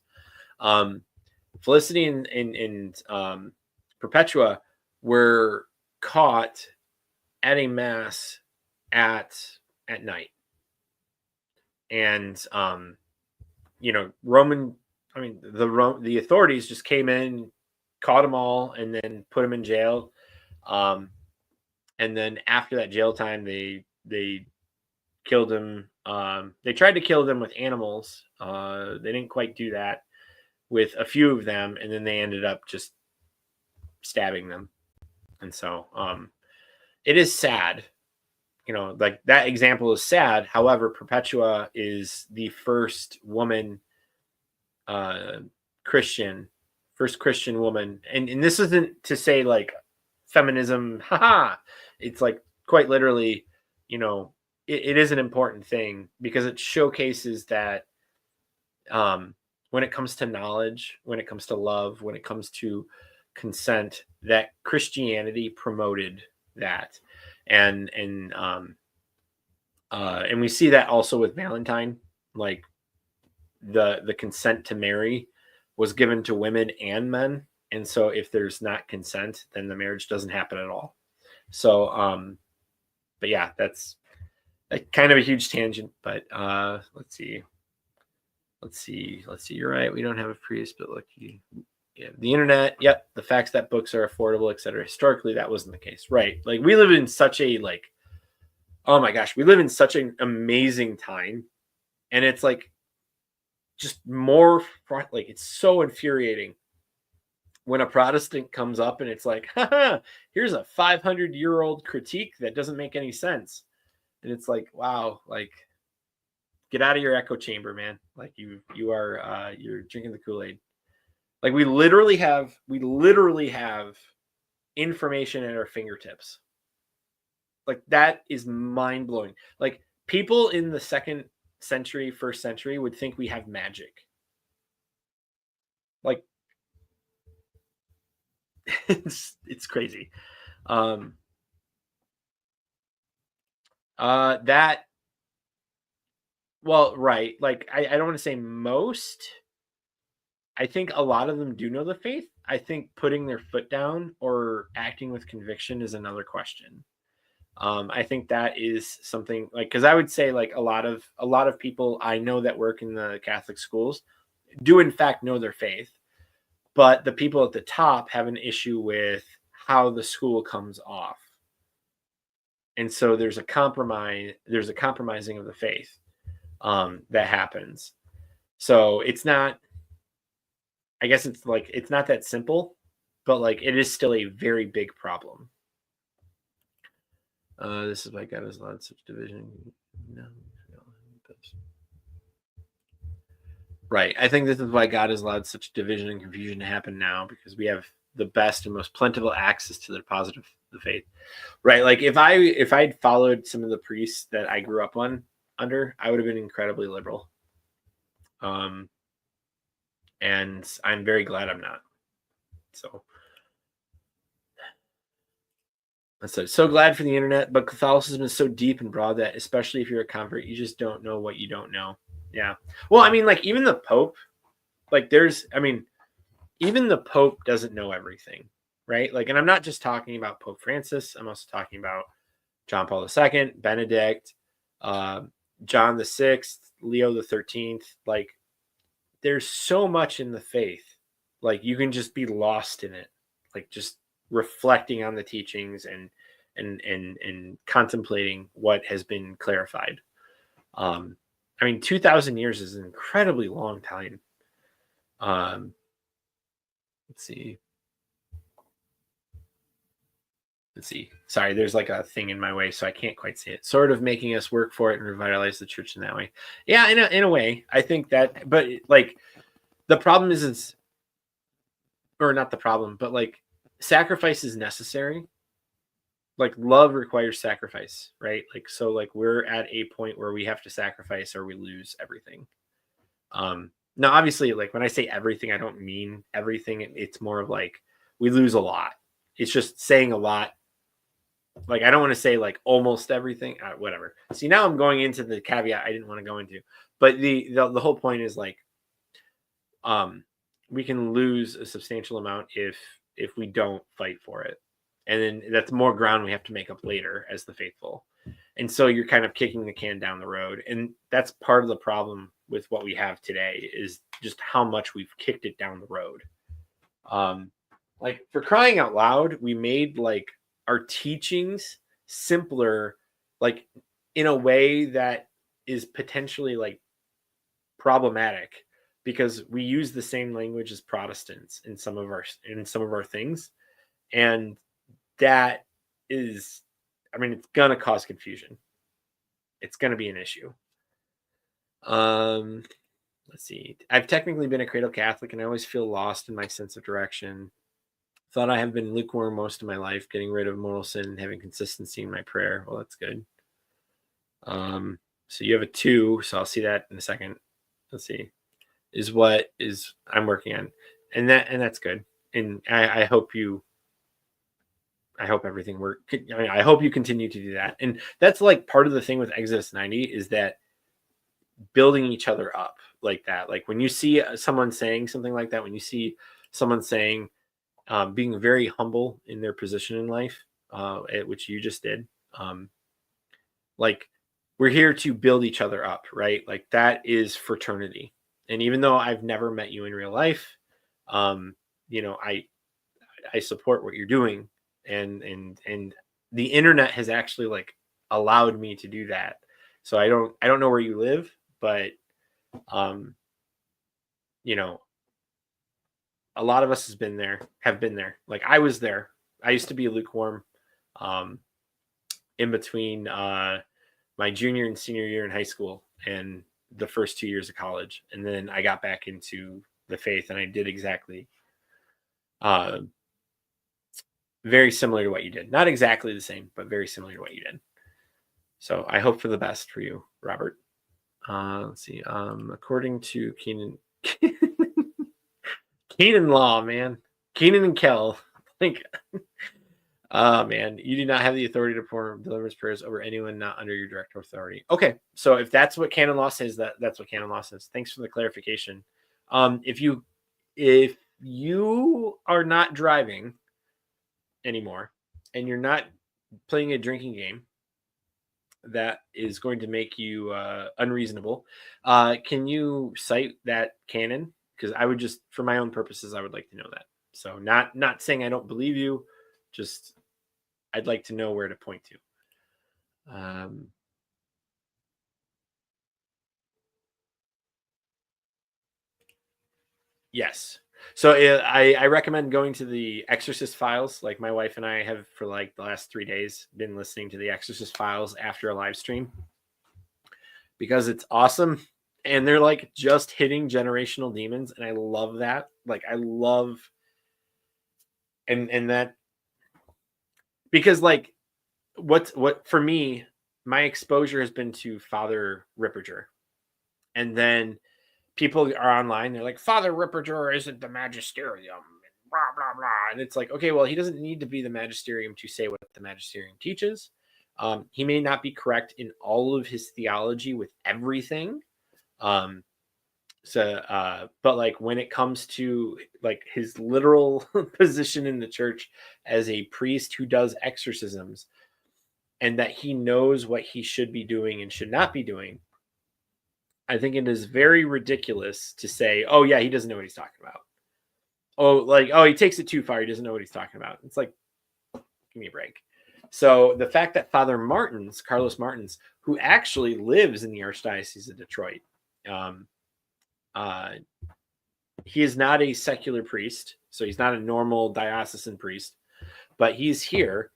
Felicity and Perpetua were caught at a Mass at night, and the authorities just came in, caught them all, and then put them in jail. And then after that jail time, they killed him. They tried to kill them with animals. They didn't quite do that with a few of them, and then they ended up just stabbing them. And so it is sad. Like that example is sad. However, Perpetua is the first woman first Christian woman. And this isn't to say like feminism, haha. It's like quite literally, it is an important thing because it showcases that when it comes to knowledge, when it comes to love, when it comes to consent, that Christianity promoted that. And we see that also with Valentine, like the consent to marry was given to women and men. And so if there's not consent, then the marriage doesn't happen at all. So, but yeah, that's kind of a huge tangent, but let's see. You're right. We don't have a priest, but look, yeah, the internet. Yep. The facts that books are affordable, etc. Historically, that wasn't the case. Right. Like we live in such a oh my gosh, we live in such an amazing time. And it's like just more like it's so infuriating when a Protestant comes up and it's like, haha, here's a 500-year-old critique that doesn't make any sense. And it's like, wow, like get out of your echo chamber, man. Like you are you're drinking the Kool-Aid. Like we literally have information at our fingertips. Like that is mind-blowing. Like people in the second century, first century would think we have magic. Like it's crazy. That well, right. Like I don't want to say most. I think a lot of them do know the faith. I think putting their foot down or acting with conviction is another question. I think that is something like because I would say like a lot of people I know that work in the Catholic schools do in fact know their faith, but the people at the top have an issue with how the school comes off, and so there's a compromise. There's a compromising of the faith that happens. So it's not. I guess it's like it's not that simple, but like it is still a very big problem. This is why God has allowed such division. No. Right. I think this is why God has allowed such division and confusion to happen now because we have the best and most plentiful access to the deposit of the faith. Right. Like if I'd followed some of the priests that I grew up under, I would have been incredibly liberal. And I'm very glad I'm not. So so glad for the internet, but Catholicism is so deep and broad that especially if you're a convert, you just don't know what you don't know. Yeah. Well, I mean, like even the Pope, like even the Pope doesn't know everything, right? Like, and I'm not just talking about Pope Francis. I'm also talking about John Paul II, Benedict, uh, John the Sixth, Leo the 13th. Like, there's so much in the faith. Like, you can just be lost in it, like just reflecting on the teachings and contemplating what has been clarified. I mean, 2,000 years is an incredibly long time. Um, let's see. Let's see. Sorry, there's like a thing in my way, so I can't quite see it. Sort of making us work for it and revitalize the church in that way. Yeah, in a way, I think that. But like, the problem is, or not the problem, but like, sacrifice is necessary. Like, love requires sacrifice, right? Like, so like we're at a point where we have to sacrifice or we lose everything. Now, obviously, like when I say everything, I don't mean everything. It's more of like we lose a lot. It's just saying a lot. Like, I don't want to say like almost everything, whatever. See, now I'm going into the caveat I didn't want to go into, but the whole point is like, um, we can lose a substantial amount if we don't fight for it, and then that's more ground we have to make up later as the faithful. And so you're kind of kicking the can down the road, and that's part of the problem with what we have today is just how much we've kicked it down the road. Um, like, for crying out loud, we made like our teachings simpler, like in a way that is potentially like problematic because we use the same language as Protestants in some of our things, and that is, I mean, it's gonna cause confusion. It's gonna be an issue. Um, let's see. I've technically been a cradle Catholic, and I always feel lost in my sense of direction. Thought I have been lukewarm most of my life, getting rid of mortal sin and having consistency in my prayer. Well, that's good. So you have a 2, so I'll see that in a second. Let's see. Is what is I'm working on, and that's good. And I hope everything works. I mean, I hope you continue to do that. And that's like part of the thing with Exodus 90 is that building each other up like that. Like when you see someone saying something like that, when you see someone saying, being very humble in their position in life, which you just did, um, like we're here to build each other up, right? Like that is fraternity. And even though I've never met you in real life, um, you know, I support what you're doing, and the internet has actually like allowed me to do that. So I don't know where you live, but um, you know, a lot of us have been there. Like I was there. I used to be lukewarm, um, in between my junior and senior year in high school and the first 2 years of college, and then I got back into the faith, and I did exactly uh, very similar to what you did. Not exactly the same, but very similar to what you did. So I hope for the best for you, Robert. Let's see. According to Keenan, Keenan Law, man, Keenan and Kel, like, oh man, you do not have the authority to perform deliverance prayers over anyone not under your direct authority. Okay, so if that's what canon law says, that's what canon law says. Thanks for the clarification. If you are not driving anymore and you're not playing a drinking game that is going to make you unreasonable, can you cite that canon? Because I would just, for my own purposes, I would like to know that. So not saying I don't believe you, just I'd like to know where to point to. Yes. So I recommend going to the Exorcist Files. Like my wife and I have for like the last 3 days been listening to the Exorcist Files after a live stream because it's awesome, and they're like just hitting generational demons, and I love that. Like I love, and that, because like what for me, my exposure has been to Father Ripperger, and then people are online, they're like, Father Ripperger isn't the magisterium, blah blah blah, and it's like, okay, well, he doesn't need to be the magisterium to say what the magisterium teaches. He may not be correct in all of his theology with everything, But like when it comes to like his literal position in the church as a priest who does exorcisms, and that he knows what he should be doing and should not be doing, I think it is very ridiculous to say, "Oh yeah, he doesn't know what he's talking about." Oh, he takes it too far. He doesn't know what he's talking about. It's like, give me a break. So the fact that Carlos Martins, who actually lives in the Archdiocese of Detroit, um, uh, he is not a secular priest, so he's not a normal diocesan priest, but he's here.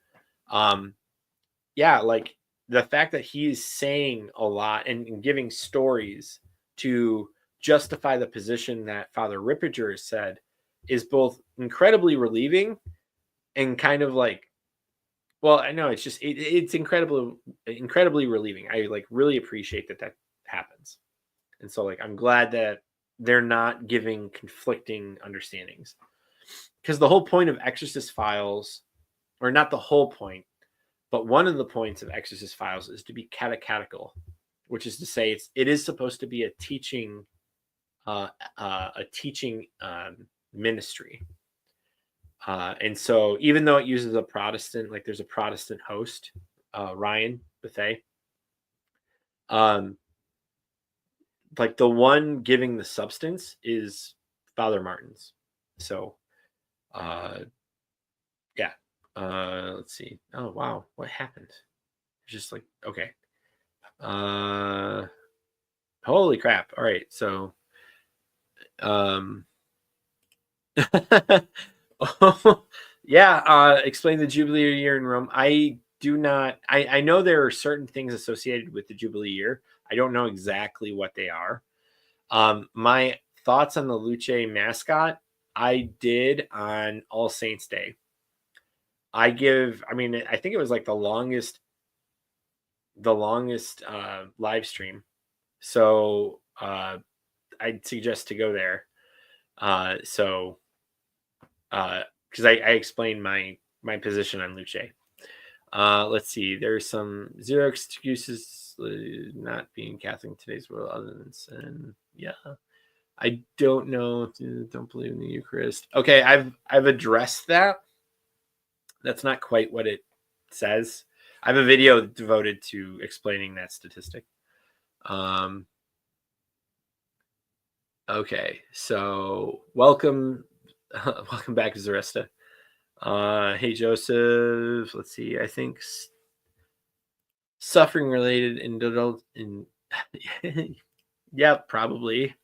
Yeah, like the fact that he's saying a lot and giving stories to justify the position that Father Rippiger has said is both incredibly relieving and kind of like, well, I know it's incredibly relieving. I like really appreciate that happens. And so like I'm glad that they're not giving conflicting understandings. Because the whole point of Exorcist Files, or not the whole point, but one of the points of Exorcist Files is to be catechetical, which is to say it is supposed to be a teaching ministry. And so even though it uses a Protestant, like there's a Protestant host, Ryan Bethea, like the one giving the substance is Father Martins. So, yeah. Let's see. Oh, wow. What happened? Just like, okay. Holy crap. All right. So, yeah, explain the Jubilee year in Rome. I do not, I know there are certain things associated with the Jubilee year. I don't know exactly what they are. My thoughts on the Luce mascot, I did on All Saints Day. I think it was like the longest live stream. So I'd suggest to go there. Because I explained my position on Luce. Let's see. There's some zero excuses not being Catholic in today's world other than sin. Yeah. I don't know. Don't believe in the Eucharist. Okay, I've addressed that. That's not quite what it says. I have a video devoted to explaining that statistic. Okay, so welcome back, Zaresta. Hey Joseph. Let's see. I think suffering related in yeah, probably.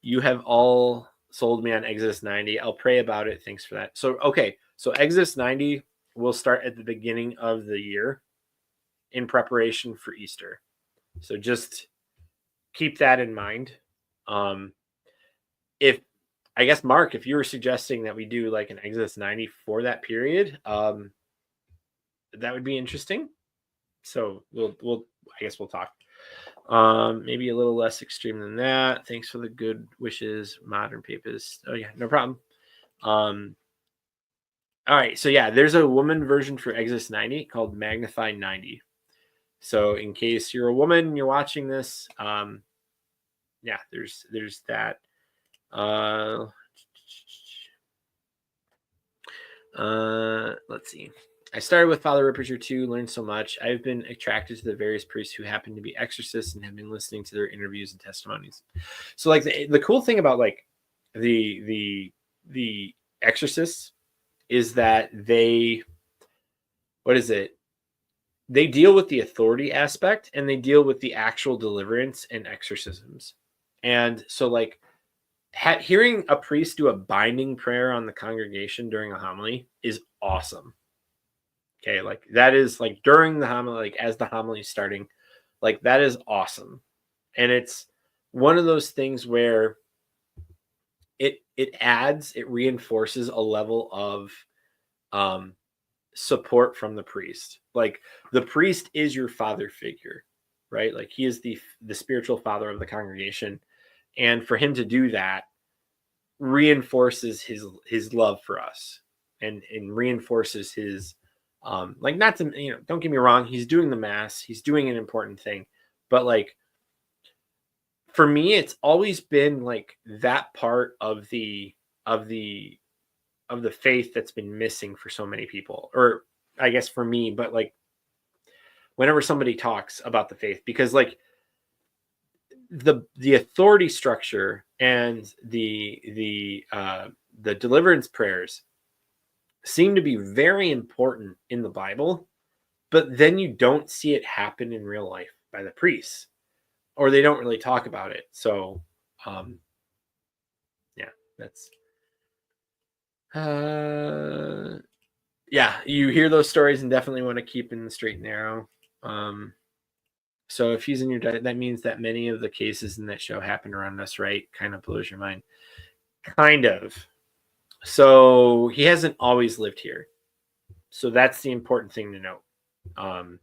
You have all sold me on Exodus 90. I'll pray about it. Thanks for that. So okay, so Exodus 90 will start at the beginning of the year in preparation for Easter. So just keep that in mind. If I guess Mark, if you were suggesting that we do like an Exodus 90 for that period, that would be interesting. So we'll I guess we'll talk. Maybe a little less extreme than that. Thanks for the good wishes, modern papist. Oh yeah, no problem. All right, so yeah, there's a woman version for Exodus 90 called Magnify 90. So in case you're a woman and you're watching this, yeah, there's that. Let's see. I started with Father Ripperger too, learned so much. I've been attracted to the various priests who happen to be exorcists and have been listening to their interviews and testimonies. So like the cool thing about like the exorcists is that they deal with the authority aspect and they deal with the actual deliverance and exorcisms. And so like hearing a priest do a binding prayer on the congregation during a homily is awesome. Okay, like that is like during the homily, like as the homily is starting, like that is awesome. And it's one of those things where it reinforces a level of support from the priest. Like the priest is your father figure, right? Like he is the spiritual father of the congregation. And for him to do that reinforces his love for us and reinforces his like, not to, don't get me wrong, he's doing the mass, he's doing an important thing, but like for me, it's always been like that part of the faith that's been missing for so many people, or I guess for me, but like whenever somebody talks about the faith, because like the authority structure and the deliverance prayers seem to be very important in the Bible, but then you don't see it happen in real life by the priests, or they don't really talk about it. So, um, yeah, that's yeah. You hear those stories and definitely want to keep in the straight and narrow. Um, so if he's in your diet, that means that many of the cases in that show happen around us, right? Kind of blows your mind. Kind of. So he hasn't always lived here. So that's the important thing to note. Um,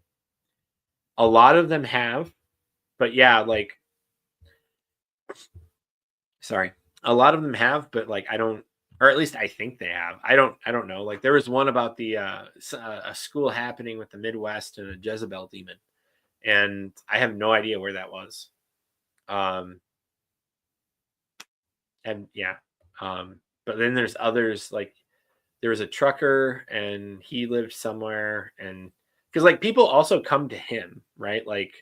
a lot of them have, but yeah, like, sorry, a lot of them have, but like, I don't, or at least I think they have. I don't know. Like, there was one about a school happening with the Midwest and a Jezebel demon, and I have no idea where that was. Um, and yeah, but then there's others, like there was a trucker and he lived somewhere, and because like people also come to him, right? Like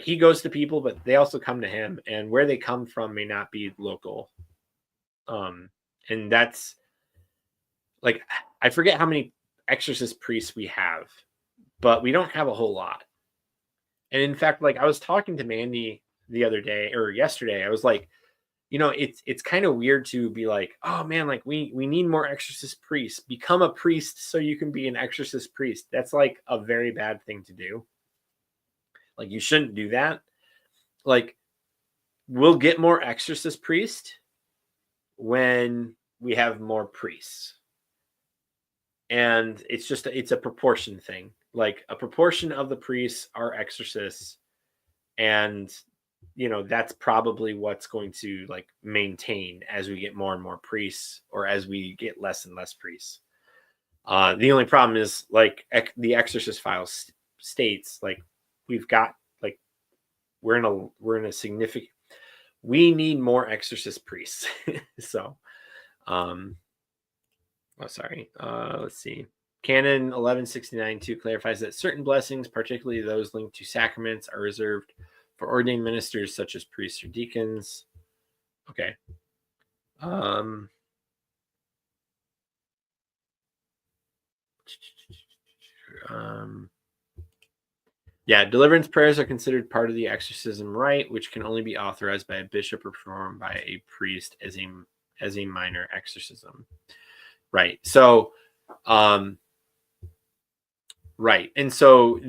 he goes to people, but they also come to him, and where they come from may not be local. Um, and that's like, I forget how many exorcist priests we have, but we don't have a whole lot. And in fact, like I was talking to Mandy the other day or yesterday, I was like, it's kind of weird to be like, oh man, like we need more exorcist priests. Become a priest so you can be an exorcist priest. That's like a very bad thing to do. Like you shouldn't do that. Like we'll get more exorcist priests when we have more priests. And it's a proportion thing. Like a proportion of the priests are exorcists, and that's probably what's going to like maintain as we get more and more priests, or as we get less and less priests. The only problem is like the exorcist files states, like we've got like we're in a significant, we need more exorcist priests. So sorry, let's see. Canon 1169-2 clarifies that certain blessings, particularly those linked to sacraments, are reserved for ordained ministers such as priests or deacons. Okay. Um, um, yeah, deliverance prayers are considered part of the exorcism rite, which can only be authorized by a bishop or performed by a priest as a minor exorcism. Right. So, right. And so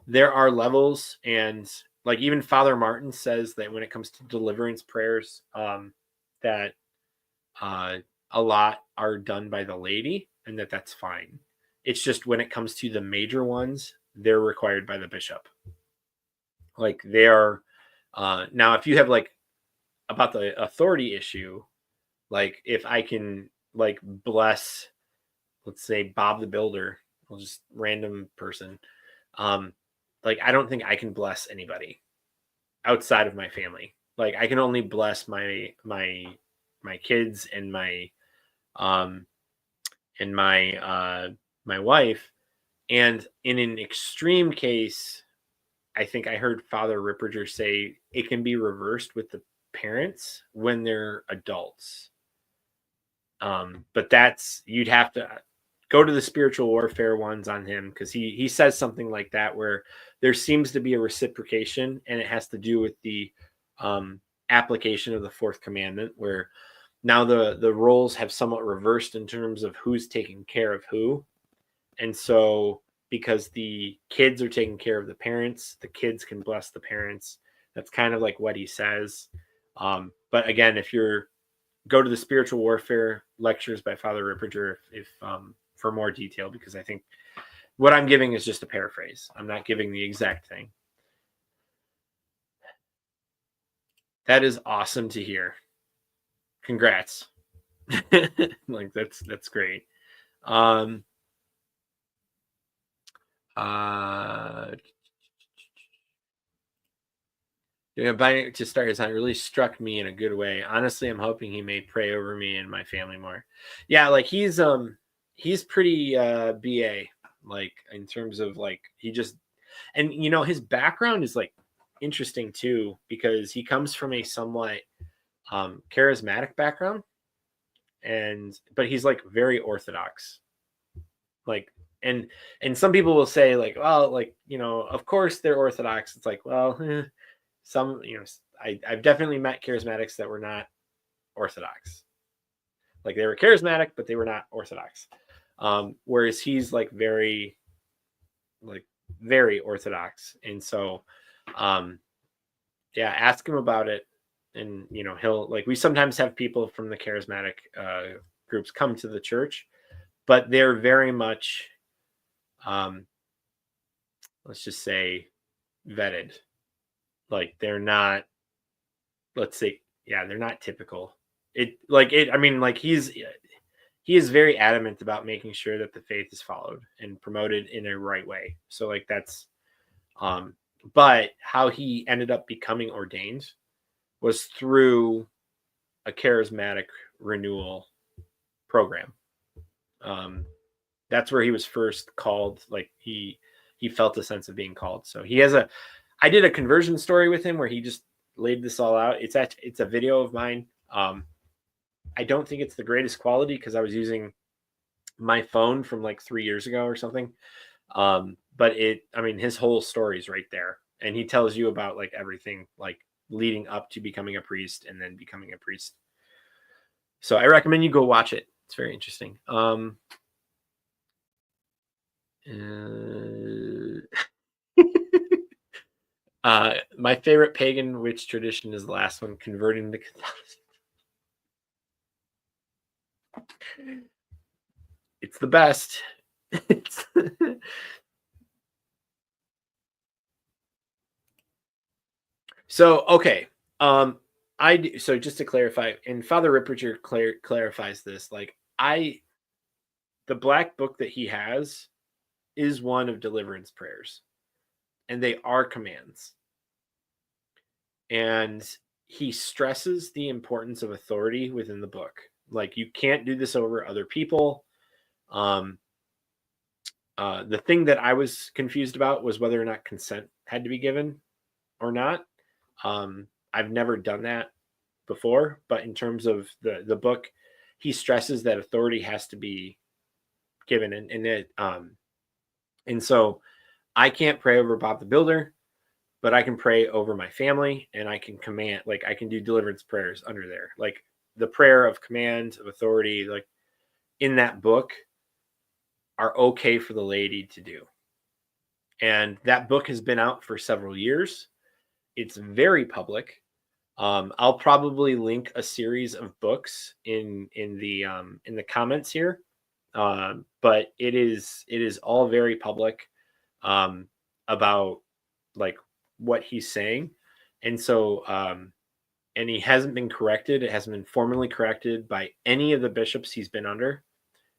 there are levels, and like even Father Martin says that when it comes to deliverance prayers, that a lot are done by the laity, and that's fine. It's just when it comes to the major ones, they're required by the bishop. Like they are now, if you have like about the authority issue, like if I can like bless, let's say Bob the Builder, well, just random person, um, like I don't think I can bless anybody outside of my family. Like I can only bless my kids and um my wife. And in an extreme case, I think I heard Father Ripperger say it can be reversed with the parents when they're adults. But that's, you'd have to go to the spiritual warfare ones on him, because he says something like that, where there seems to be a reciprocation, and it has to do with the application of the fourth commandment, where now the roles have somewhat reversed in terms of who's taking care of who. And so because the kids are taking care of the parents, the kids can bless the parents. That's kind of like what he says. But again, if you're go to the spiritual warfare lectures by Father Ripperger if for more detail, because I think what I'm giving is just a paraphrase. I'm not giving the exact thing. That is awesome to hear. Congrats. Like that's great. Um uh Yeah, by to start his hunt really struck me in a good way. Honestly, I'm hoping he may pray over me and my family more. Yeah, like he's pretty BA, like in terms of like he just, and his background is like interesting too, because he comes from a somewhat charismatic background, and but he's like very orthodox. Like, and some people will say like, well, like, of course they're orthodox. It's like, well, some, I've definitely met charismatics that were not orthodox. Like they were charismatic, but they were not orthodox. Whereas he's like very orthodox. And so, yeah, ask him about it. And, he'll like, we sometimes have people from the charismatic groups come to the church, but they're very much, let's just say, vetted. Like they're not, let's say, yeah, they're not typical. I mean, like he is very adamant about making sure that the faith is followed and promoted in a right way. So like that's um but how he ended up becoming ordained was through a charismatic renewal program. Um that's where he was first called. Like he felt a sense of being called. So he has a I did a conversion story with him where he just laid this all out. It's a video of mine. I don't think it's the greatest quality because I was using my phone from like 3 years ago or something. But I mean, his whole story is right there, and he tells you about like everything like leading up to becoming a priest and then becoming a priest. So I recommend you go watch it. It's very interesting. Uh, my favorite pagan witch tradition is the last one, converting to Catholicism. It's the best. So okay, so just to clarify, and Father Ripperger clarifies this. Like the black book that he has is one of deliverance prayers, and they are commands. And he stresses the importance of authority within the book. Like you can't do this over other people. Um, the thing that I was confused about was whether or not consent had to be given or not. I've never done that before, but in terms of the book, he stresses that authority has to be given, and so I can't pray over Bob the Builder, but I can pray over my family, and I can command, like I can do deliverance prayers under there, like the prayer of command of authority, like in that book, are okay for the laity to do. And that book has been out for several years. It's very public. I'll probably link a series of books in the comments here, but it is all very public about like what he's saying, and so and he hasn't been corrected. It hasn't been formally corrected by any of the bishops he's been under.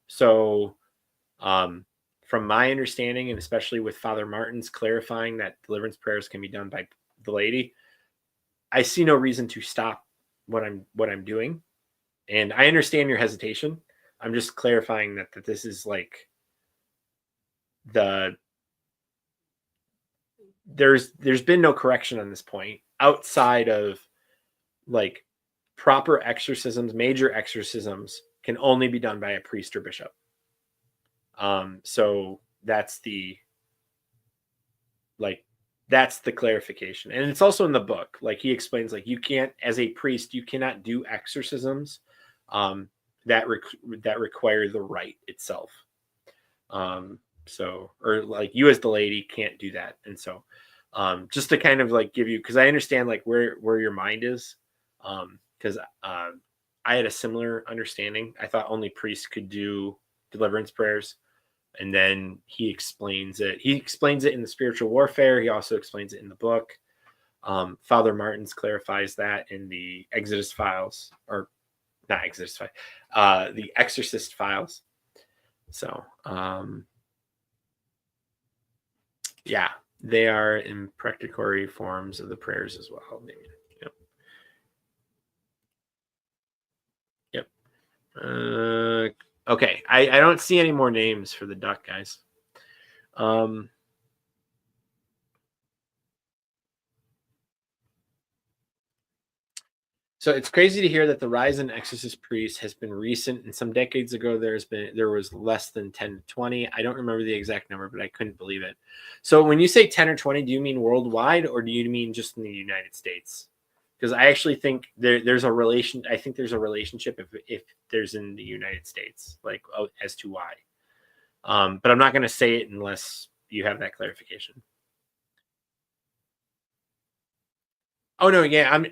So um, from my understanding, and especially with Father Martin's clarifying that deliverance prayers can be done by the laity, I see no reason to stop what I'm doing. And I understand your hesitation. I'm just clarifying that this is like the there's been no correction on this point outside of like proper exorcisms. Major exorcisms can only be done by a priest or bishop. So that's the like that's the clarification, and it's also in the book. Like he explains, like you can't, as a priest, you cannot do exorcisms um, that require the rite itself. So, or like you as the lady can't do that, and so just to kind of like give you, because I understand like where your mind is, because I had a similar understanding. I thought only priests could do deliverance prayers, and then he explains it. He explains it in the spiritual warfare. He also explains it in the book. Father Martins clarifies that in the Exodus files, or not Exodus files, the Exorcist files. So, yeah. They are imprecatory forms of the prayers as well. Maybe. Yep. Yep. Okay. I don't see any more names for the duck, guys. So it's crazy to hear that the rise in exorcist priests has been recent, and some decades ago there was less than 10 to 20. I don't remember the exact number, but I couldn't believe it. So when you say 10 or 20, do you mean worldwide or do you mean just in the United States? Because I actually think there's a relation. I think there's a relationship if there's in the United States, like as to why. But I'm not going to say it unless you have that clarification. Oh no, yeah, I'm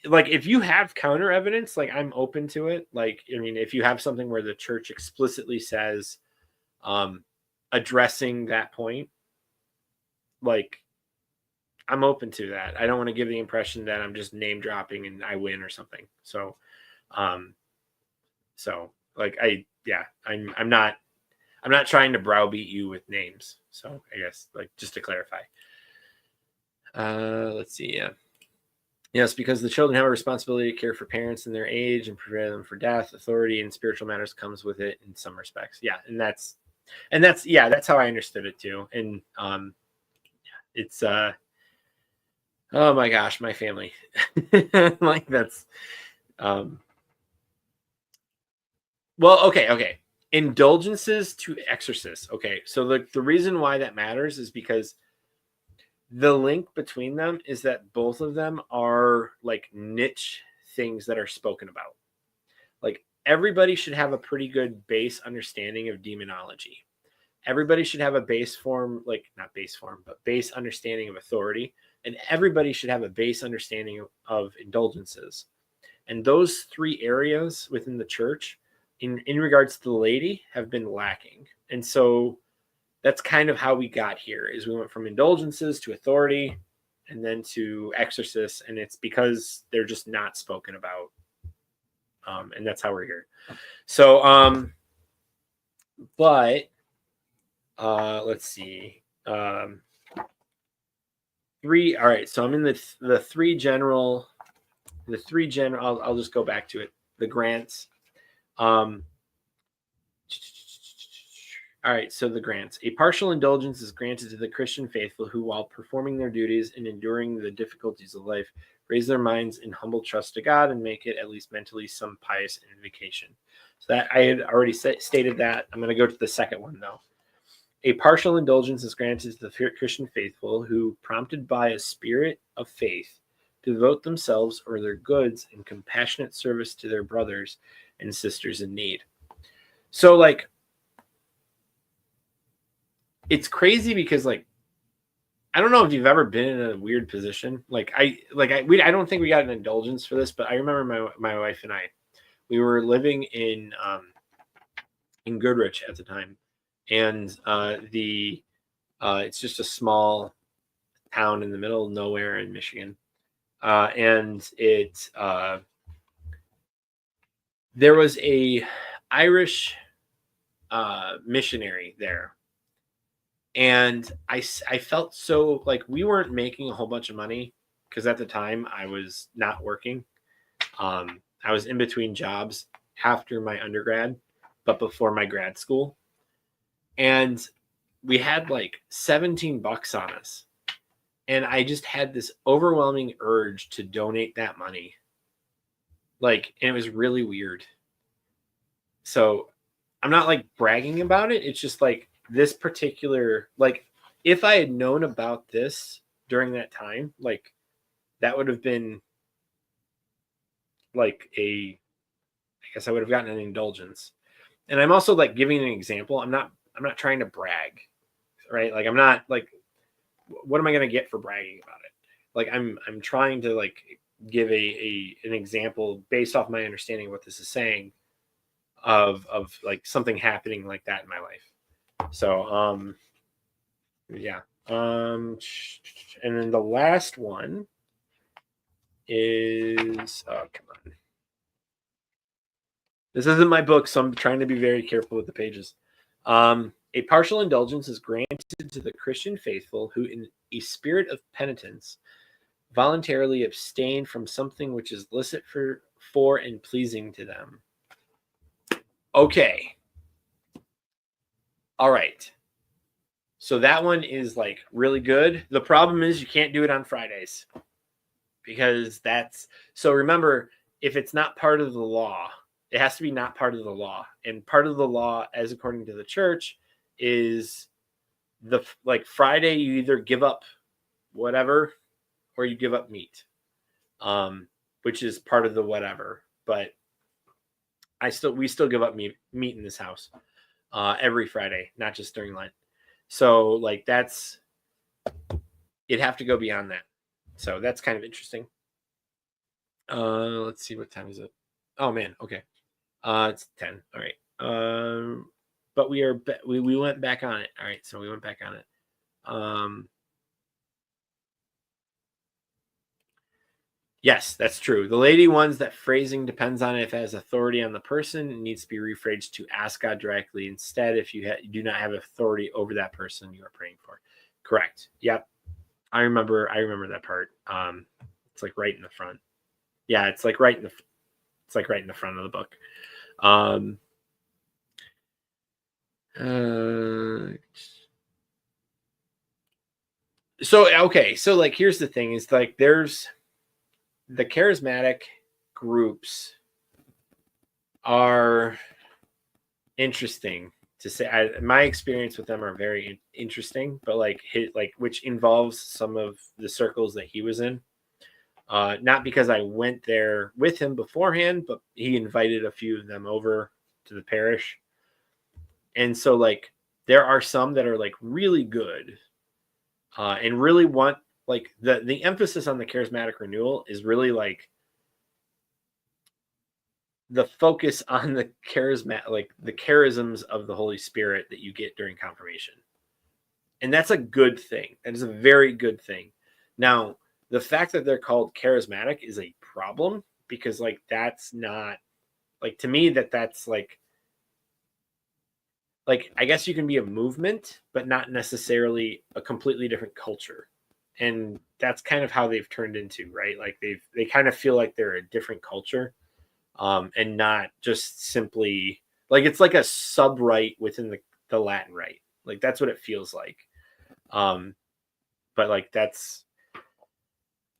like if you have counter evidence, like I'm open to it. Like I mean, if you have something where the church explicitly says um addressing that point, like I'm open to that. I don't want to give the impression that I'm just name dropping and I win or something. Um so like I'm not trying to browbeat you with names. So I guess like just to clarify. Let's see. Yeah. Yes, because the children have a responsibility to care for parents in their age and prepare them for death. Authority in spiritual matters comes with it in some respects. Yeah, that's how I understood it too. And it's oh my gosh, my family. Like that's um well, okay. Indulgences to exorcists. Okay, so the reason why that matters is because the link between them is that both of them are like niche things that are spoken about. Like everybody should have a pretty good base understanding of demonology. Everybody should have a base form, like not base form, but base understanding of authority. And everybody should have a base understanding of indulgences. And those three areas within the church, in regards to the laity, have been lacking. And so that's kind of how we got here is we went from indulgences to authority and then to exorcists. And it's because they're just not spoken about. And that's how we're here. So, but let's see. Three. All right. So I'm in the three general. The three general. I'll just go back to it. The grants. Um, all right. So the grants. A partial indulgence is granted to the Christian faithful who, while performing their duties and enduring the difficulties of life, raise their minds in humble trust to God and make it at least mentally some pious invocation. So that I had already stated that. I'm going to go to the second one though. A partial indulgence is granted to the Christian faithful who, prompted by a spirit of faith, devote themselves or their goods in compassionate service to their brothers and sisters in need. So, like, it's crazy because, like, I don't know if you've ever been in a weird position. I don't think we got an indulgence for this, but I remember my wife and we were living in Goodrich at the time, and it's just a small town in the middle of nowhere in Michigan. And there was a Irish missionary there. And I felt so like we weren't making a whole bunch of money because at the time I was not working. I was in between jobs after my undergrad, but before my grad school. And we had like 17 bucks on us. And I just had this overwhelming urge to donate that money. Like, and it was really weird. So I'm not like bragging about it. It's just like this particular, like, if I had known about this during that time, like, that would have been like I guess I would have gotten an indulgence. And I'm also like giving an example. I'm not trying to brag, right? Like, I'm not like, what am I going to get for bragging about it? Like I'm trying to like give an example based off my understanding of what this is saying of like something happening like that in my life. So yeah. And then the last one is come on. This isn't my book, so I'm trying to be very careful with the pages. A partial indulgence is granted to the Christian faithful who, in a spirit of penitence, voluntarily abstain from something which is licit for and pleasing to them. Okay. All right. So that one is like really good. The problem is you can't do it on Fridays because so remember, if it's not part of the law, it has to be not part of the law. And part of the law, as according to the church, is like Friday, you either give up whatever or you give up meat, which is part of the whatever. But we still give up meat in this house every Friday, not just during Lent. So like it'd have to go beyond that. So that's kind of interesting. Let's see, what time is it? Oh man, okay. It's 10. All right. But we went back on it. All right, so we went back on it. Yes, that's true. The lady ones, that phrasing depends on if it has authority on the person. It needs to be rephrased to ask God directly instead. If you do not have authority over that person you are praying for. Correct. Yep. I remember that part. It's like right in the front. Yeah, it's like right in the front of the book. So like here's the thing, is like there's the charismatic groups are interesting to say. My experience with them are very interesting, but like which involves some of the circles that he was in. Not because I went there with him beforehand, but he invited a few of them over to the parish. And so like there are some that are like really good and really want, like the emphasis on the charismatic renewal is really like the focus on the charisms of the Holy Spirit that you get during confirmation. And that's a good thing. That is a very good thing. Now, the fact that they're called charismatic is a problem, because like that's not, like, to me, that's like I guess you can be a movement, but not necessarily a completely different culture. And that's kind of how they've turned into, right? Like they kind of feel like they're a different culture, and not just simply like, it's like a sub rite within the Latin rite. Like that's what it feels like. But like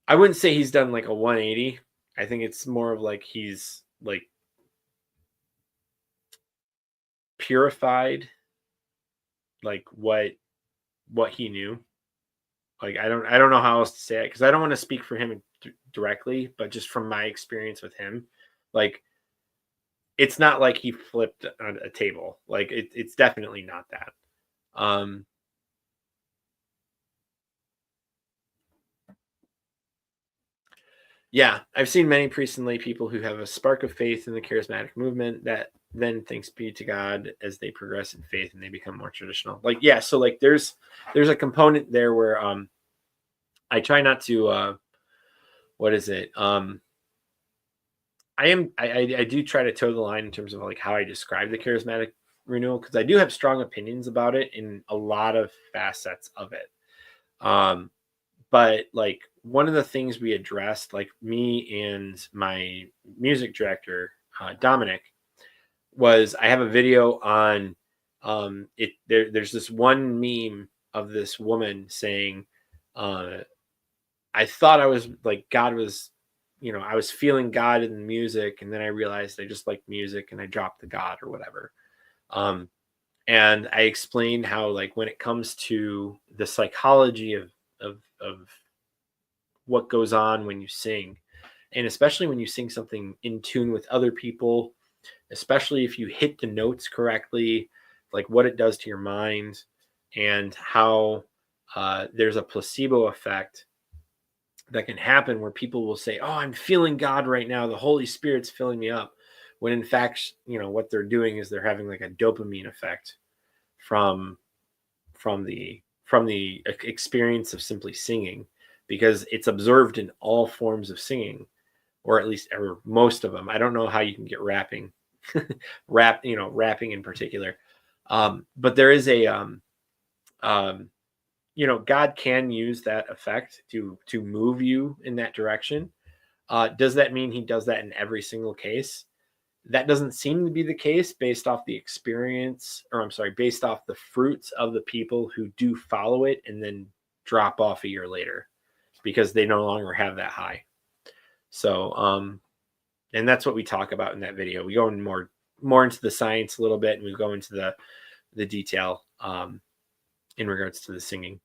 I wouldn't say he's done like a 180. I think it's more of like he's like purified like what he knew. Like I don't know how else to say it, because I don't want to speak for him directly, but just from my experience with him, like it's not like he flipped on a table. Like it's definitely not that. Yeah, I've seen many priests and lay people who have a spark of faith in the charismatic movement that then, thanks be to God, as they progress in faith and they become more traditional. Like, yeah, so like there's a component there where I try not to what is it? I do try to toe the line in terms of like how I describe the charismatic renewal, because I do have strong opinions about it in a lot of facets of it. But like one of the things we addressed, like me and my music director, Dominic, was I have a video on it. There's this one meme of this woman saying, I thought I was like, God was, I was feeling God in the music. And then I realized I just like music and I dropped the God or whatever. And I explained how, like, when it comes to the psychology of what goes on when you sing, and especially when you sing something in tune with other people, especially if you hit the notes correctly, like what it does to your mind, and how there's a placebo effect that can happen where people will say, oh, I'm feeling God right now, the Holy Spirit's filling me up, when in fact, what they're doing is they're having like a dopamine effect from the experience of simply singing, because it's observed in all forms of singing, or at least most of them. I don't know how you can get rapping rapping in particular, But there is a God can use that effect to move you in that direction. Does that mean he does that in every single case? That doesn't seem to be the case based off the experience, or I'm sorry, based off the fruits of the people who do follow it and then drop off a year later because they no longer have that high. So, and that's what we talk about in that video. We go in more into the science a little bit, and we go into the detail in regards to the singing.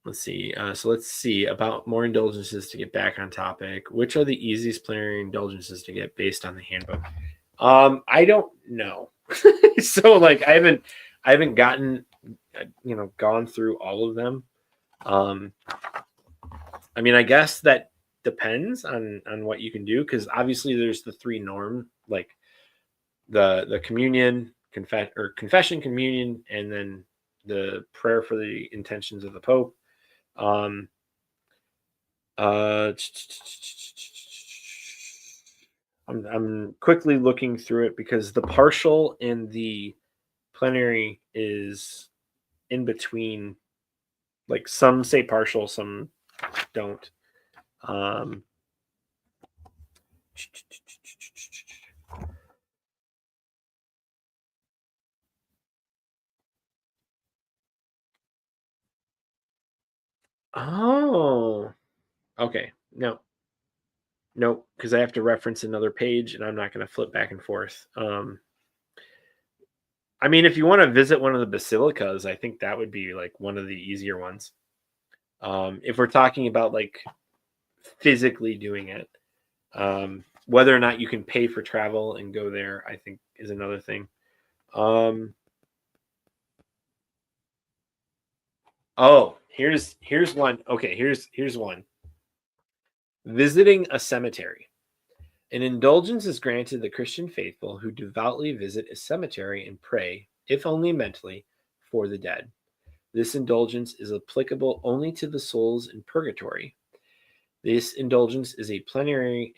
Let's see. So let's see about more indulgences to get back on topic. Which are the easiest plenary indulgences to get based on the handbook? I don't know. So like I haven't gotten gone through all of them. I mean, I guess that depends on what you can do, because obviously there's the three norm, like the communion, confession, communion, and then the prayer for the intentions of the Pope. I'm quickly looking through it because the partial and the plenary is in between. Like some say partial, some don't. Oh, okay. No, because I have to reference another page, and I'm not going to flip back and forth. I mean, if you want to visit one of the basilicas, I think that would be like one of the easier ones. If we're talking about like physically doing it, whether or not you can pay for travel and go there, I think is another thing. Oh, here's one. Okay, here's one. Visiting a cemetery. An indulgence is granted the Christian faithful who devoutly visit a cemetery and pray, if only mentally, for the dead. This indulgence is applicable only to the souls in purgatory. This indulgence is a plenary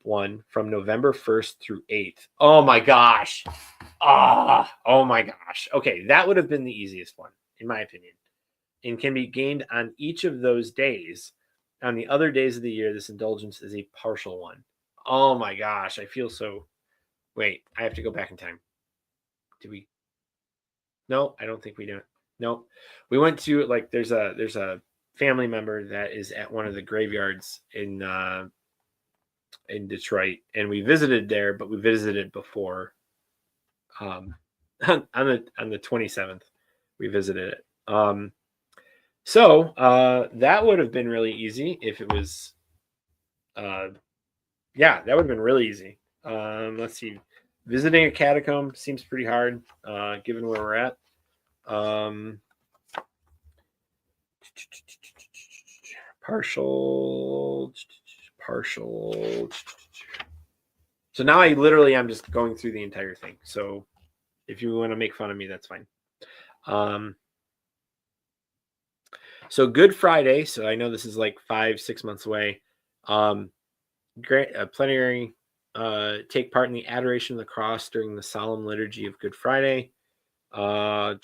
one from November 1st through 8th. Oh my gosh. Oh my gosh. Okay, that would have been the easiest one, in my opinion, and can be gained on each of those days. On the other days of the year, this indulgence is a partial one. Oh my gosh, I feel so. Wait, I have to go back in time. Did we? No, I don't think we do. No, we went to like there's a family member that is at one of the graveyards in Detroit, and we visited there, but we visited before on the 27th. We visited it. So that would have been really easy if it was. Yeah, that would have been really easy. Let's see. Visiting a catacomb seems pretty hard, given where we're at. Partial. So now I'm just going through the entire thing. So if you want to make fun of me, that's fine. So Good Friday. So I know this is like 5-6 months away. Plenary take part in the adoration of the cross during the solemn liturgy of Good Friday. And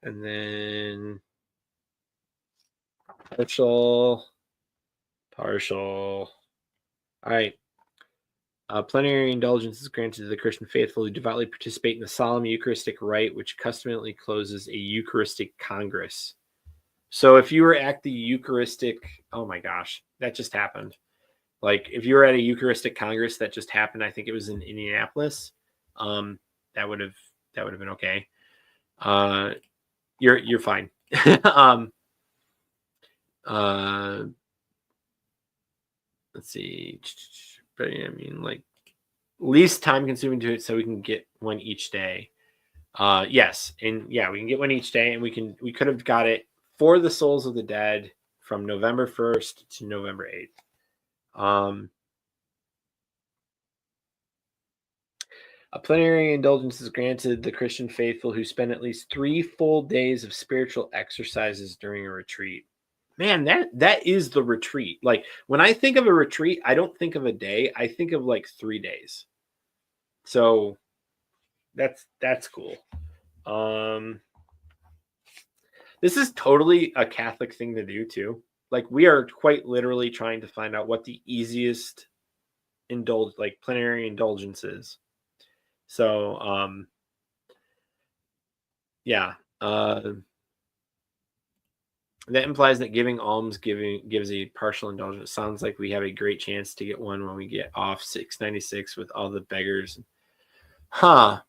then partial. All right. Plenary indulgence is granted to the Christian faithful who devoutly participate in the solemn Eucharistic rite, which customarily closes a Eucharistic Congress. So if you were at the Eucharistic, oh my gosh, that just happened. Like if you were at a Eucharistic Congress that just happened, I think it was in Indianapolis. That would have been okay. You're fine. Let's see. But I mean, like least time consuming to it, so we can get one each day. Yes, and yeah, we can get one each day, and we could have got it for the souls of the dead from November 1st to November 8th. A plenary indulgence is granted the Christian faithful who spend at least 3 full days of spiritual exercises during a retreat. Man, that is the retreat. Like when I think of a retreat, I don't think of a day. I think of like 3 days. So that's cool. This is totally a Catholic thing to do too. Like we are quite literally trying to find out what the easiest plenary indulgence is. So yeah. That implies that giving alms gives a partial indulgence. Sounds like we have a great chance to get one when we get off 696 with all the beggars. Huh.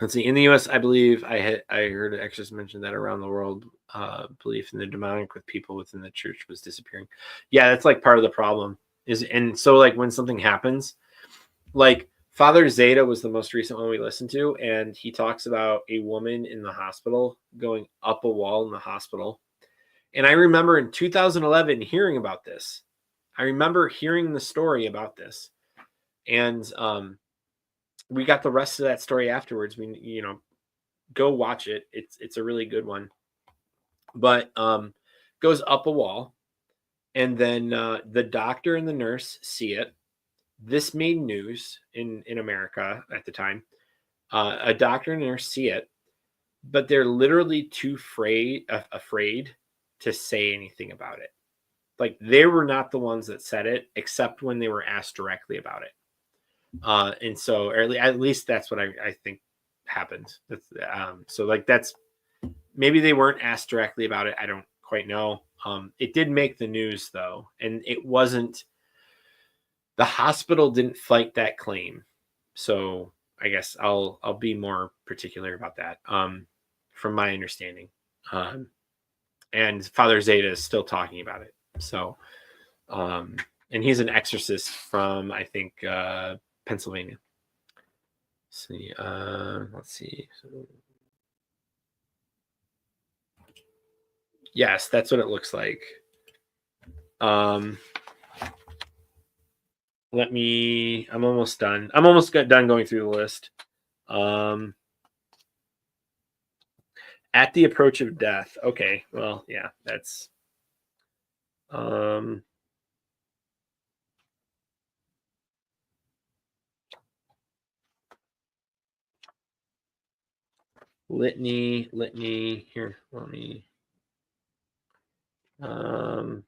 Let's see. In the U.S., I believe I heard an exorcist mention that around the world, belief in the demonic with people within the church was disappearing. Yeah, that's like part of the problem. And so like when something happens, like Father Zeta was the most recent one we listened to, and he talks about a woman in the hospital going up a wall in the hospital. And I remember in 2011 hearing about this. I remember hearing the story about this, and we got the rest of that story afterwards. We go watch it. It's a really good one. But goes up a wall, and then the doctor and the nurse see it. This made news in America at the time. A doctor and a nurse see it, but they're literally too afraid to say anything about it. Like they were not the ones that said it, except when they were asked directly about it. And so, or at least that's what I think happened. So like that's maybe they weren't asked directly about it. I don't quite know. It did make the news though, and it wasn't. The hospital didn't fight that claim, so I guess I'll be more particular about that. From my understanding, and Father Zeta is still talking about it. So, and he's an exorcist from I think Pennsylvania. Let's see. Yes, that's what it looks like. I'm almost done. I'm almost done going through the list. At the approach of death. Okay, well, yeah, that's litany here. Let me a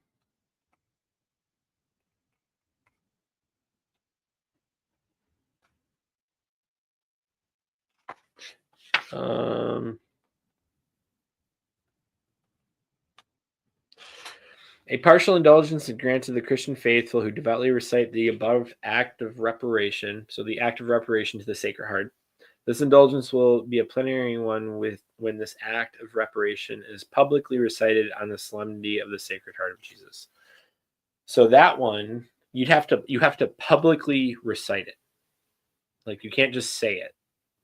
partial indulgence is granted to the Christian faithful who devoutly recite the above act of reparation. So the act of reparation to the Sacred Heart. This indulgence will be a plenary one when this act of reparation is publicly recited on the solemnity of the Sacred Heart of Jesus. So that one you have to publicly recite it. Like you can't just say it.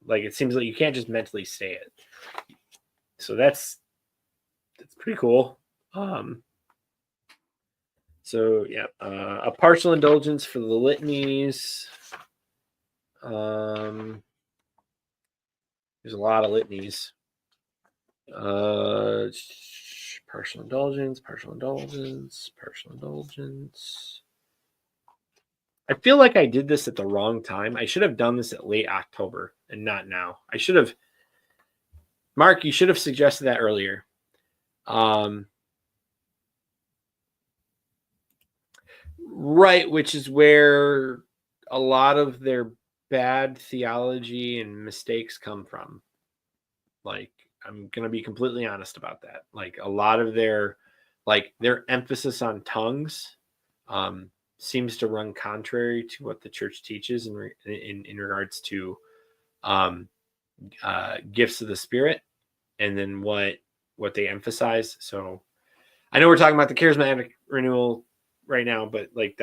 Like it seems like you can't just mentally say it. So that's pretty cool. So yeah, a partial indulgence for the litanies. There's a lot of litanies. Partial indulgence. I feel like I did this at the wrong time. I should have done this at late October and not now. I should have. Mark, you should have suggested that earlier. Right, which is where a lot of their bad theology and mistakes come from. Like, I'm going to be completely honest about that. Like, a lot of their emphasis on tongues seems to run contrary to what the church teaches in regards to gifts of the Spirit, and then what they emphasize. So, I know we're talking about the charismatic renewal right now, but like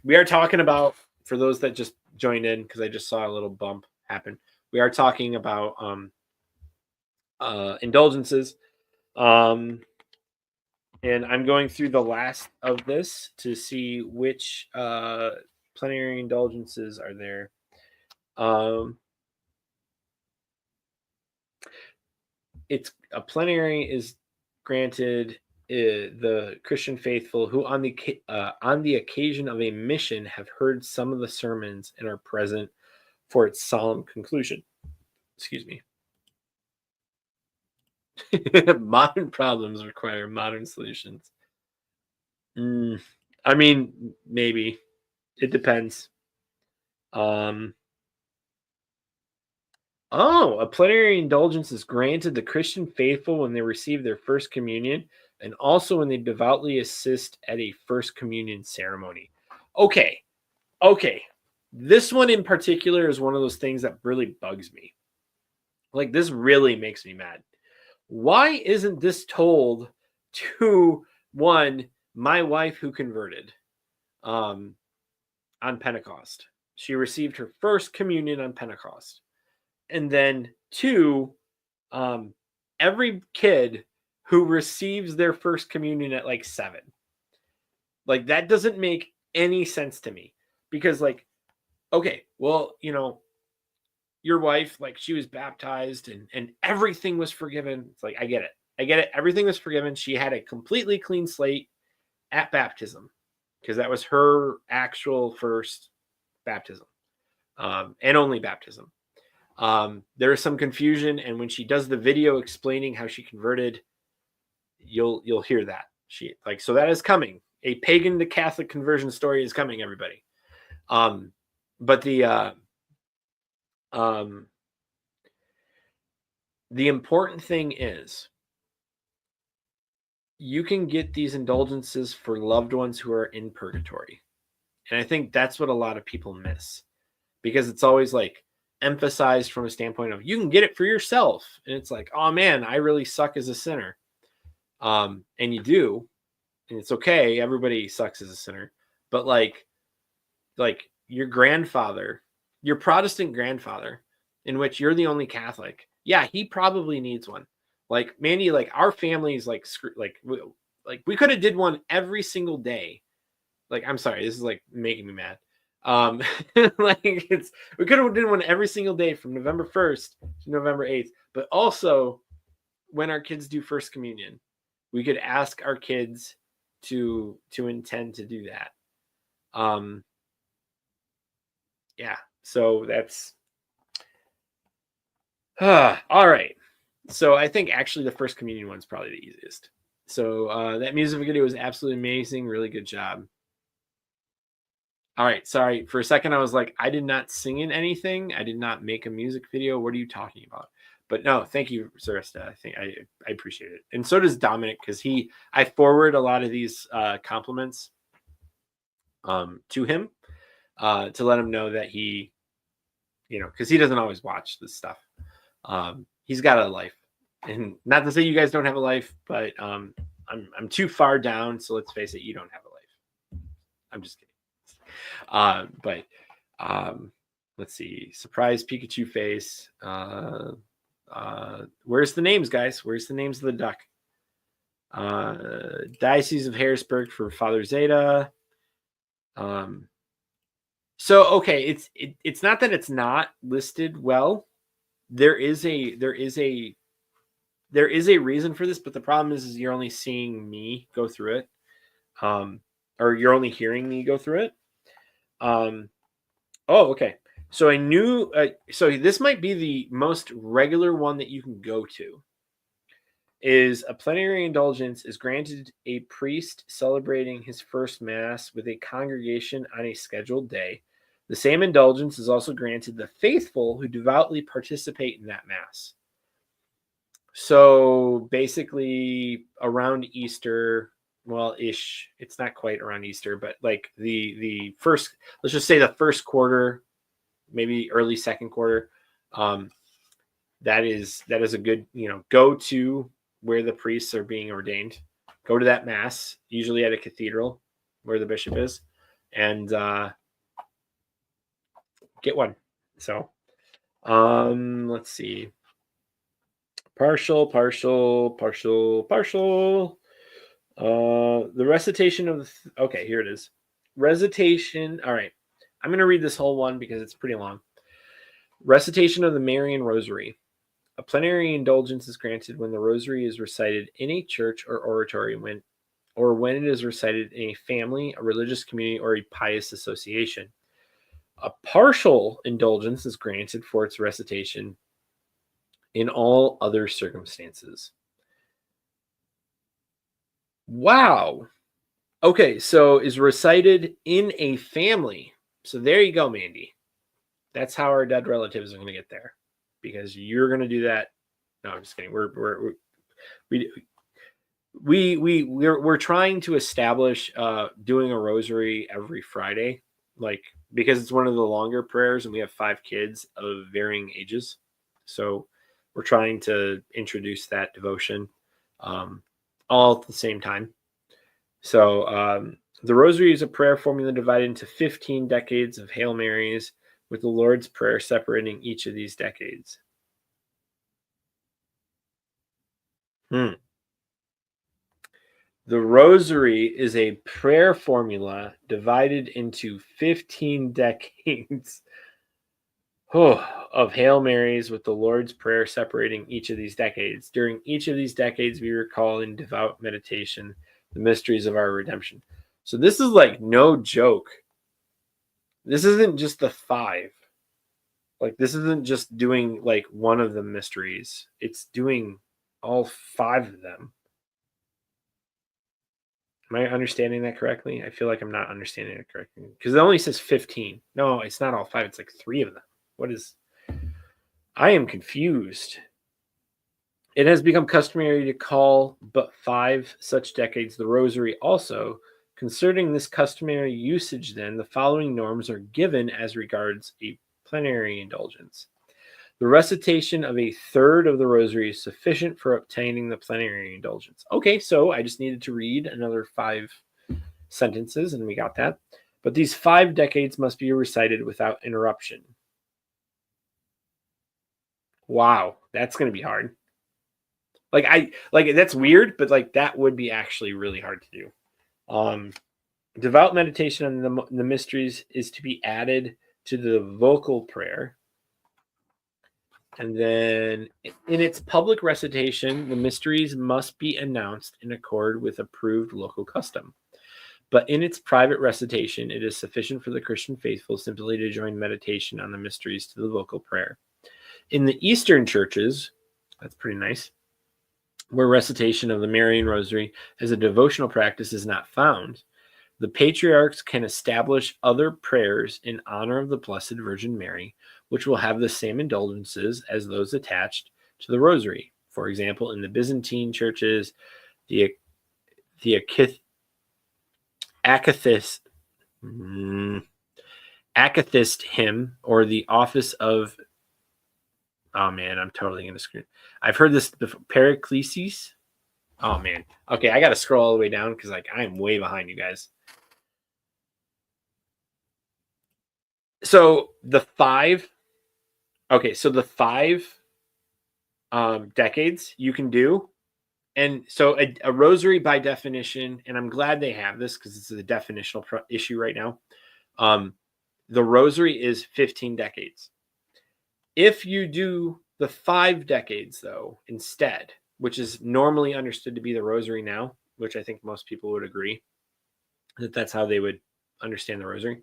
we are talking about, for those that just joined in, because I just saw a little bump happen, we are talking about indulgences, and I'm going through the last of this to see which plenary indulgences are there. It's a plenary is granted the Christian faithful who on the occasion of a mission have heard some of the sermons and are present for its solemn conclusion. Excuse me. Modern problems require modern solutions. I mean, maybe. It depends. A plenary indulgence is granted the Christian faithful when they receive their first communion and also when they devoutly assist at a first communion ceremony. Okay. This one in particular is one of those things that really bugs me. Like, this really makes me mad. Why isn't this told to my wife who converted on Pentecost? She received her first communion on Pentecost. And then 2, every kid who receives their first communion at like 7. Like, that doesn't make any sense to me, because like, okay, well, your wife, like, she was baptized and everything was forgiven. It's like, I get it. Everything was forgiven. She had a completely clean slate at baptism because that was her actual first baptism, and only baptism. There is some confusion, and when she does the video explaining how she converted, you'll hear that so that is coming. A pagan to Catholic conversion story is coming, everybody. But the important thing is you can get these indulgences for loved ones who are in purgatory. And I think that's what a lot of people miss, because it's always like emphasized from a standpoint of you can get it for yourself. And it's like, oh man, I really suck as a sinner. And you do, and it's okay. Everybody sucks as a sinner, but like your grandfather, your Protestant grandfather, in which you're the only Catholic. Yeah, he probably needs one. Like, Mandy, like, our family's like we could have did one every single day. Like, I'm sorry, this is like making me mad. Like, we could have did one every single day from November 1st to November 8th. But also, when our kids do first communion, we could ask our kids to intend to do that. Yeah, so that's all right. So I think actually the first communion one's probably the easiest. So that music video was absolutely amazing. Really good job. All right. Sorry. For a second, I was like, I did not sing in anything. I did not make a music video. What are you talking about? But no, thank you, Sarista. I think I appreciate it. And so does Dominic, because I forward a lot of these compliments to him to let him know that he, because he doesn't always watch this stuff. He's got a life. And not to say you guys don't have a life, but I'm too far down. So let's face it, you don't have a life. I'm just kidding. But let's see. Surprise Pikachu face. Where's the names, guys? Where's the names of the duck? Diocese of Harrisburg for Father Zeta. So okay, it's not that it's not listed well. There is a reason for this, but the problem is you're only seeing me go through it, or you're only hearing me go through it. Oh, okay. So I knew. So this might be the most regular one that you can go to. Is a plenary indulgence is granted a priest celebrating his first mass with a congregation on a scheduled day. The same indulgence is also granted the faithful who devoutly participate in that mass. So basically around Easter, well-ish, it's not quite around Easter, but like the first, let's just say the first quarter, maybe early second quarter, that is a good, go to where the priests are being ordained. Go to that mass, usually at a cathedral where the bishop is, and get one. So let's see. Partial. The recitation of okay, here it is. Recitation. All right. I'm going to read this whole one because it's pretty long. Recitation of the Marian Rosary. A plenary indulgence is granted when the rosary is recited in a church or oratory when it is recited in a family, a religious community, or a pious association. A partial indulgence is granted for its recitation in all other circumstances. Wow. Okay, so is recited in a family. So there you go, Mandy. That's how our dead relatives are going to get there, because you're going to do that. No, I'm just kidding. We're trying to establish doing a rosary every Friday, like, because it's one of the longer prayers, and we have 5 kids of varying ages, so we're trying to introduce that devotion all at the same time. So the rosary is a prayer formula divided into 15 decades of Hail Marys, with the Lord's Prayer separating each of these decades. The rosary is a prayer formula divided into 15 decades of Hail Marys, with the Lord's Prayer separating each of these decades. During each of these decades, we recall in devout meditation the mysteries of our redemption. So this is like no joke. This isn't just the 5. Like, this isn't just doing like one of the mysteries. It's doing all 5 of them. Am I understanding that correctly? I feel like I'm not understanding it correctly, because it only says 15. No, it's not all 5. It's like 3 of them. What is... I am confused. It has become customary to call but 5 such decades the rosary also. Concerning this customary usage, then, the following norms are given as regards a plenary indulgence. The recitation of a third of the rosary is sufficient for obtaining the plenary indulgence. Okay, so I just needed to read another 5 sentences, and we got that. But these 5 decades must be recited without interruption. Wow, that's going to be hard. Like that's weird, but like that would be actually really hard to do. Devout meditation on the mysteries is to be added to the vocal prayer. And then in its public recitation, the mysteries must be announced in accord with approved local custom. But in its private recitation, it is sufficient for the Christian faithful simply to join meditation on the mysteries to the vocal prayer. In the Eastern churches, that's pretty nice, where recitation of the Marian Rosary as a devotional practice is not found, the patriarchs can establish other prayers in honor of the Blessed Virgin Mary, which will have the same indulgences as those attached to the Rosary. For example, in the Byzantine churches, the Akathist hymn, or the office of... Oh man, I'm totally gonna screw. I've heard this before. Paraclesis. Oh man. Okay, I gotta scroll all the way down because like I'm way behind you guys. So the 5. Okay, so the 5 decades you can do, and so a rosary by definition, and I'm glad they have this because it's a definitional issue right now. The rosary is 15 decades. If you do the 5 decades, though, instead, which is normally understood to be the rosary now, which I think most people would agree that that's how they would understand the rosary,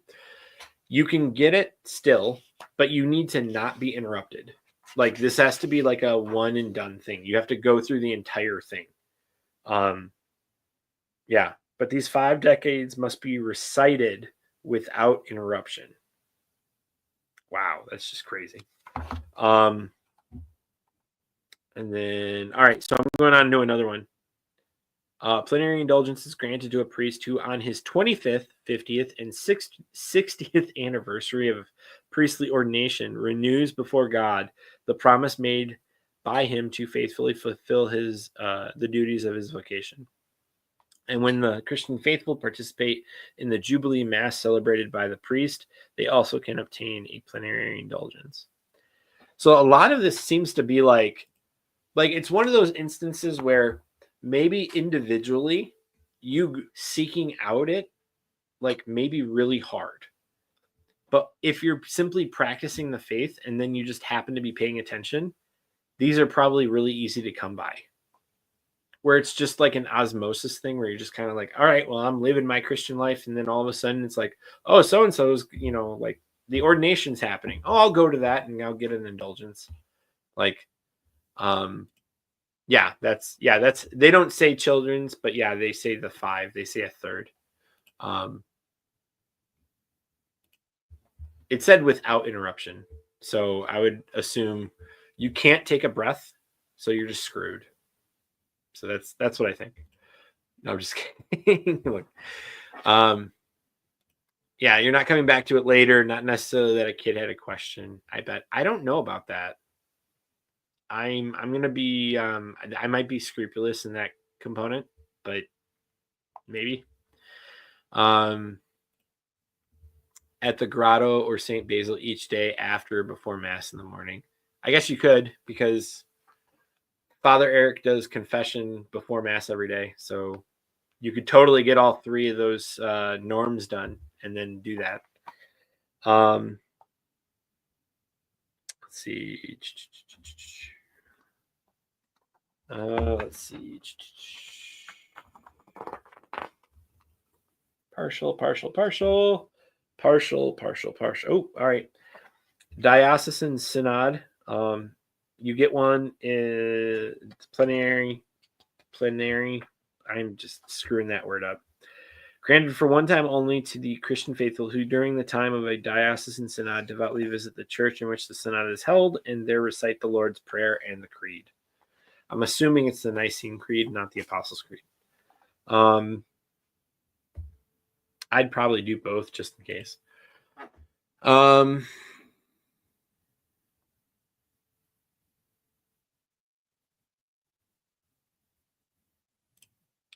you can get it still, but you need to not be interrupted. Like, this has to be like a one and done thing. You have to go through the entire thing. Yeah, but these 5 decades must be recited without interruption. Wow, that's just crazy. And then, all right, so I'm going on to another one. Plenary indulgence is granted to a priest who, on his 25th, 50th, and 60th anniversary of priestly ordination, renews before God the promise made by him to faithfully fulfill the duties of his vocation. And when the Christian faithful participate in the Jubilee Mass celebrated by the priest, they also can obtain a plenary indulgence. So a lot of this seems to be like it's one of those instances where maybe individually you seeking out it like maybe really hard. But if you're simply practicing the faith and then you just happen to be paying attention, these are probably really easy to come by, where it's just like an osmosis thing where you're just kind of like, all right, well, I'm living my Christian life. And then all of a sudden it's like, oh, so-and-so's, like the ordination's happening. Oh, I'll go to that and I'll get an indulgence. Like, that's, they don't say children's, but yeah, they say the 5, they say a third. It said without interruption. So I would assume you can't take a breath. So you're just screwed. So that's what I think. No, I'm just kidding. Look, yeah, you're not coming back to it later. Not necessarily that a kid had a question. I bet. I don't know about that. I'm gonna be I might be scrupulous in that component, but maybe. At the grotto or St. Basil each day after or before Mass in the morning. I guess you could, because Father Eric does confession before Mass every day. So you could totally get all 3 of those norms done and then do that. Let's see. Let's see. Partial. Oh, all right. Diocesan Synod. You get one in plenary. I'm just screwing that word up. Granted for one time only to the Christian faithful who during the time of a diocesan synod devoutly visit the church in which the synod is held and there recite the Lord's Prayer and the Creed. I'm assuming it's the Nicene Creed, not the Apostles' Creed. I'd probably do both just in case.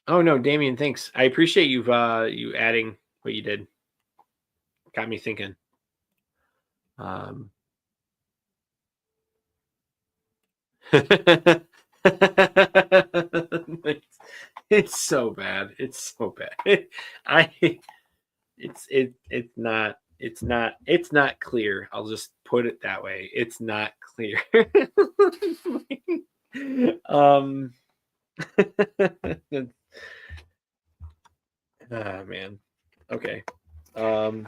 Oh no, Damien, thanks. I appreciate you adding what you did. Got me thinking. It's so bad. It's so bad. It's not clear. I'll just put it that way. It's not clear. Man. Okay. Let's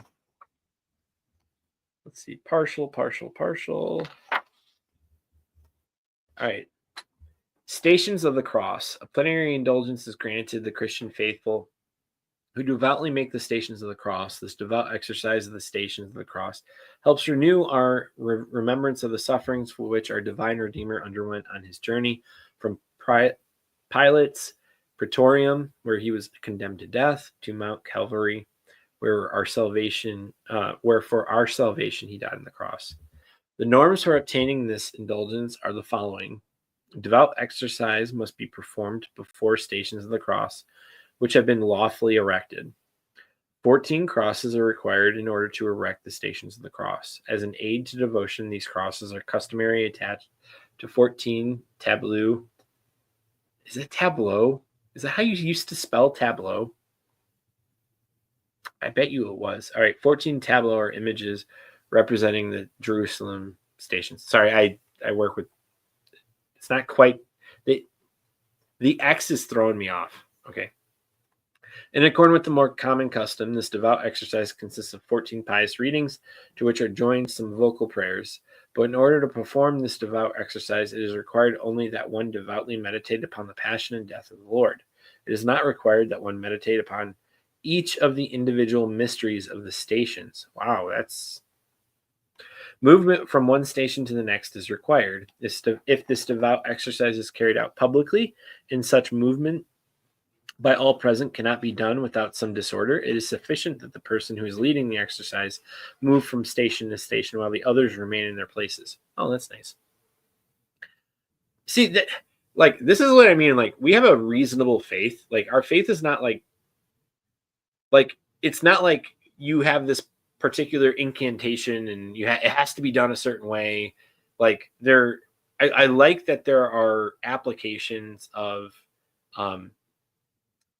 see. Partial. All right. Stations of the Cross. A plenary indulgence is granted the Christian faithful who devoutly make the Stations of the Cross. This devout exercise of the Stations of the Cross helps renew our remembrance of the sufferings for which our divine Redeemer underwent on his journey from Pilate's Praetorium, where he was condemned to death, to Mount Calvary, where for our salvation he died on the cross. The norms for obtaining this indulgence are the following. Devout exercise must be performed before Stations of the Cross, which have been lawfully erected. 14 crosses are required in order to erect the Stations of the Cross. As an aid to devotion, these crosses are customary attached to 14 tableaux. Is it tableau? Is that how you used to spell tableau? I bet you it was. All right, 14 tableaux are images representing the Jerusalem stations. Sorry, I work with. It's not quite. The X is throwing me off. Okay. In accordance with the more common custom, this devout exercise consists of 14 pious readings, to which are joined some vocal prayers. But in order to perform this devout exercise, it is required only that one devoutly meditate upon the passion and death of the Lord. It is not required that one meditate upon each of the individual mysteries of the stations. Wow, that's... Movement from one station to the next is required. If this devout exercise is carried out publicly, in such movement by all present cannot be done without some disorder. It is sufficient that the person who is leading the exercise move from station to station while the others remain in their places. Oh, that's nice. See, that, like, this is what I mean. Like, we have a reasonable faith. Like, our faith is not like it's not like you have this particular incantation and it has to be done a certain way. Like, I like that there are applications of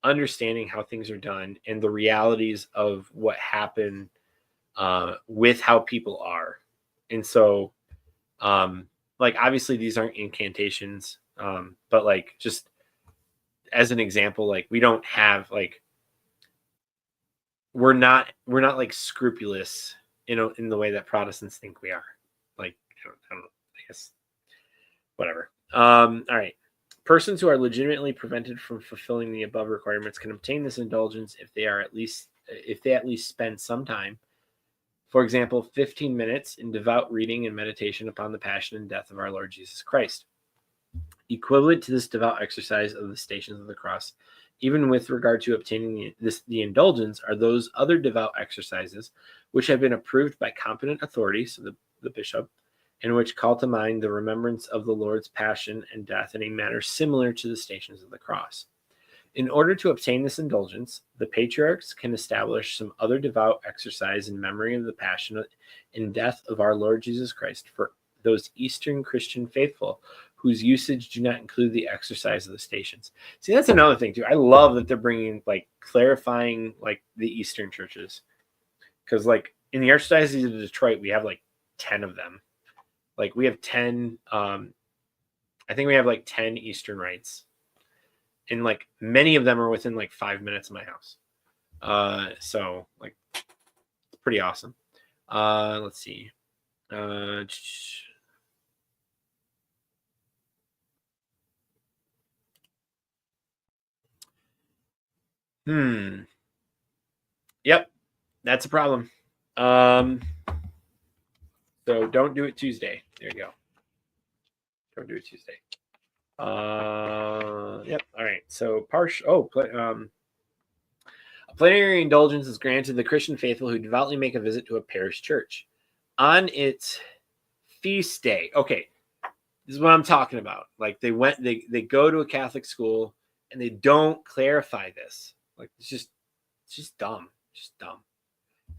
understanding how things are done and the realities of what happened with how people are. And so like obviously these aren't incantations, but like just as an example, like we don't have like we're not like scrupulous in the way that Protestants think we are. Like I don't I guess whatever. All right. Persons who are legitimately prevented from fulfilling the above requirements can obtain this indulgence if they at least spend some time, for example, 15 minutes in devout reading and meditation upon the passion and death of our Lord Jesus Christ. Equivalent to this devout exercise of the Stations of the Cross, even with regard to obtaining the indulgence, are those other devout exercises which have been approved by competent authorities, so the bishop, and which call to mind the remembrance of the Lord's passion and death in a manner similar to the Stations of the Cross. In order to obtain this indulgence, the patriarchs can establish some other devout exercise in memory of the passion and death of our Lord Jesus Christ for those Eastern Christian faithful whose usage do not include the exercise of the stations. See, that's another thing too. I love that they're bringing like clarifying like the Eastern churches, because like in the Archdiocese of Detroit, we have like 10 of them. Like we have 10. I think we have like 10 Eastern rites, and like many of them are within like 5 minutes of my house. So like it's pretty awesome. Let's see. Yep, that's a problem. So don't do it Tuesday. There you go. Don't do it Tuesday. Yep. All right. So a plenary indulgence is granted to the Christian faithful who devoutly make a visit to a parish church on its feast day. Okay, this is what I'm talking about. Like they go to a Catholic school and they don't clarify this. Like it's just dumb. Just dumb.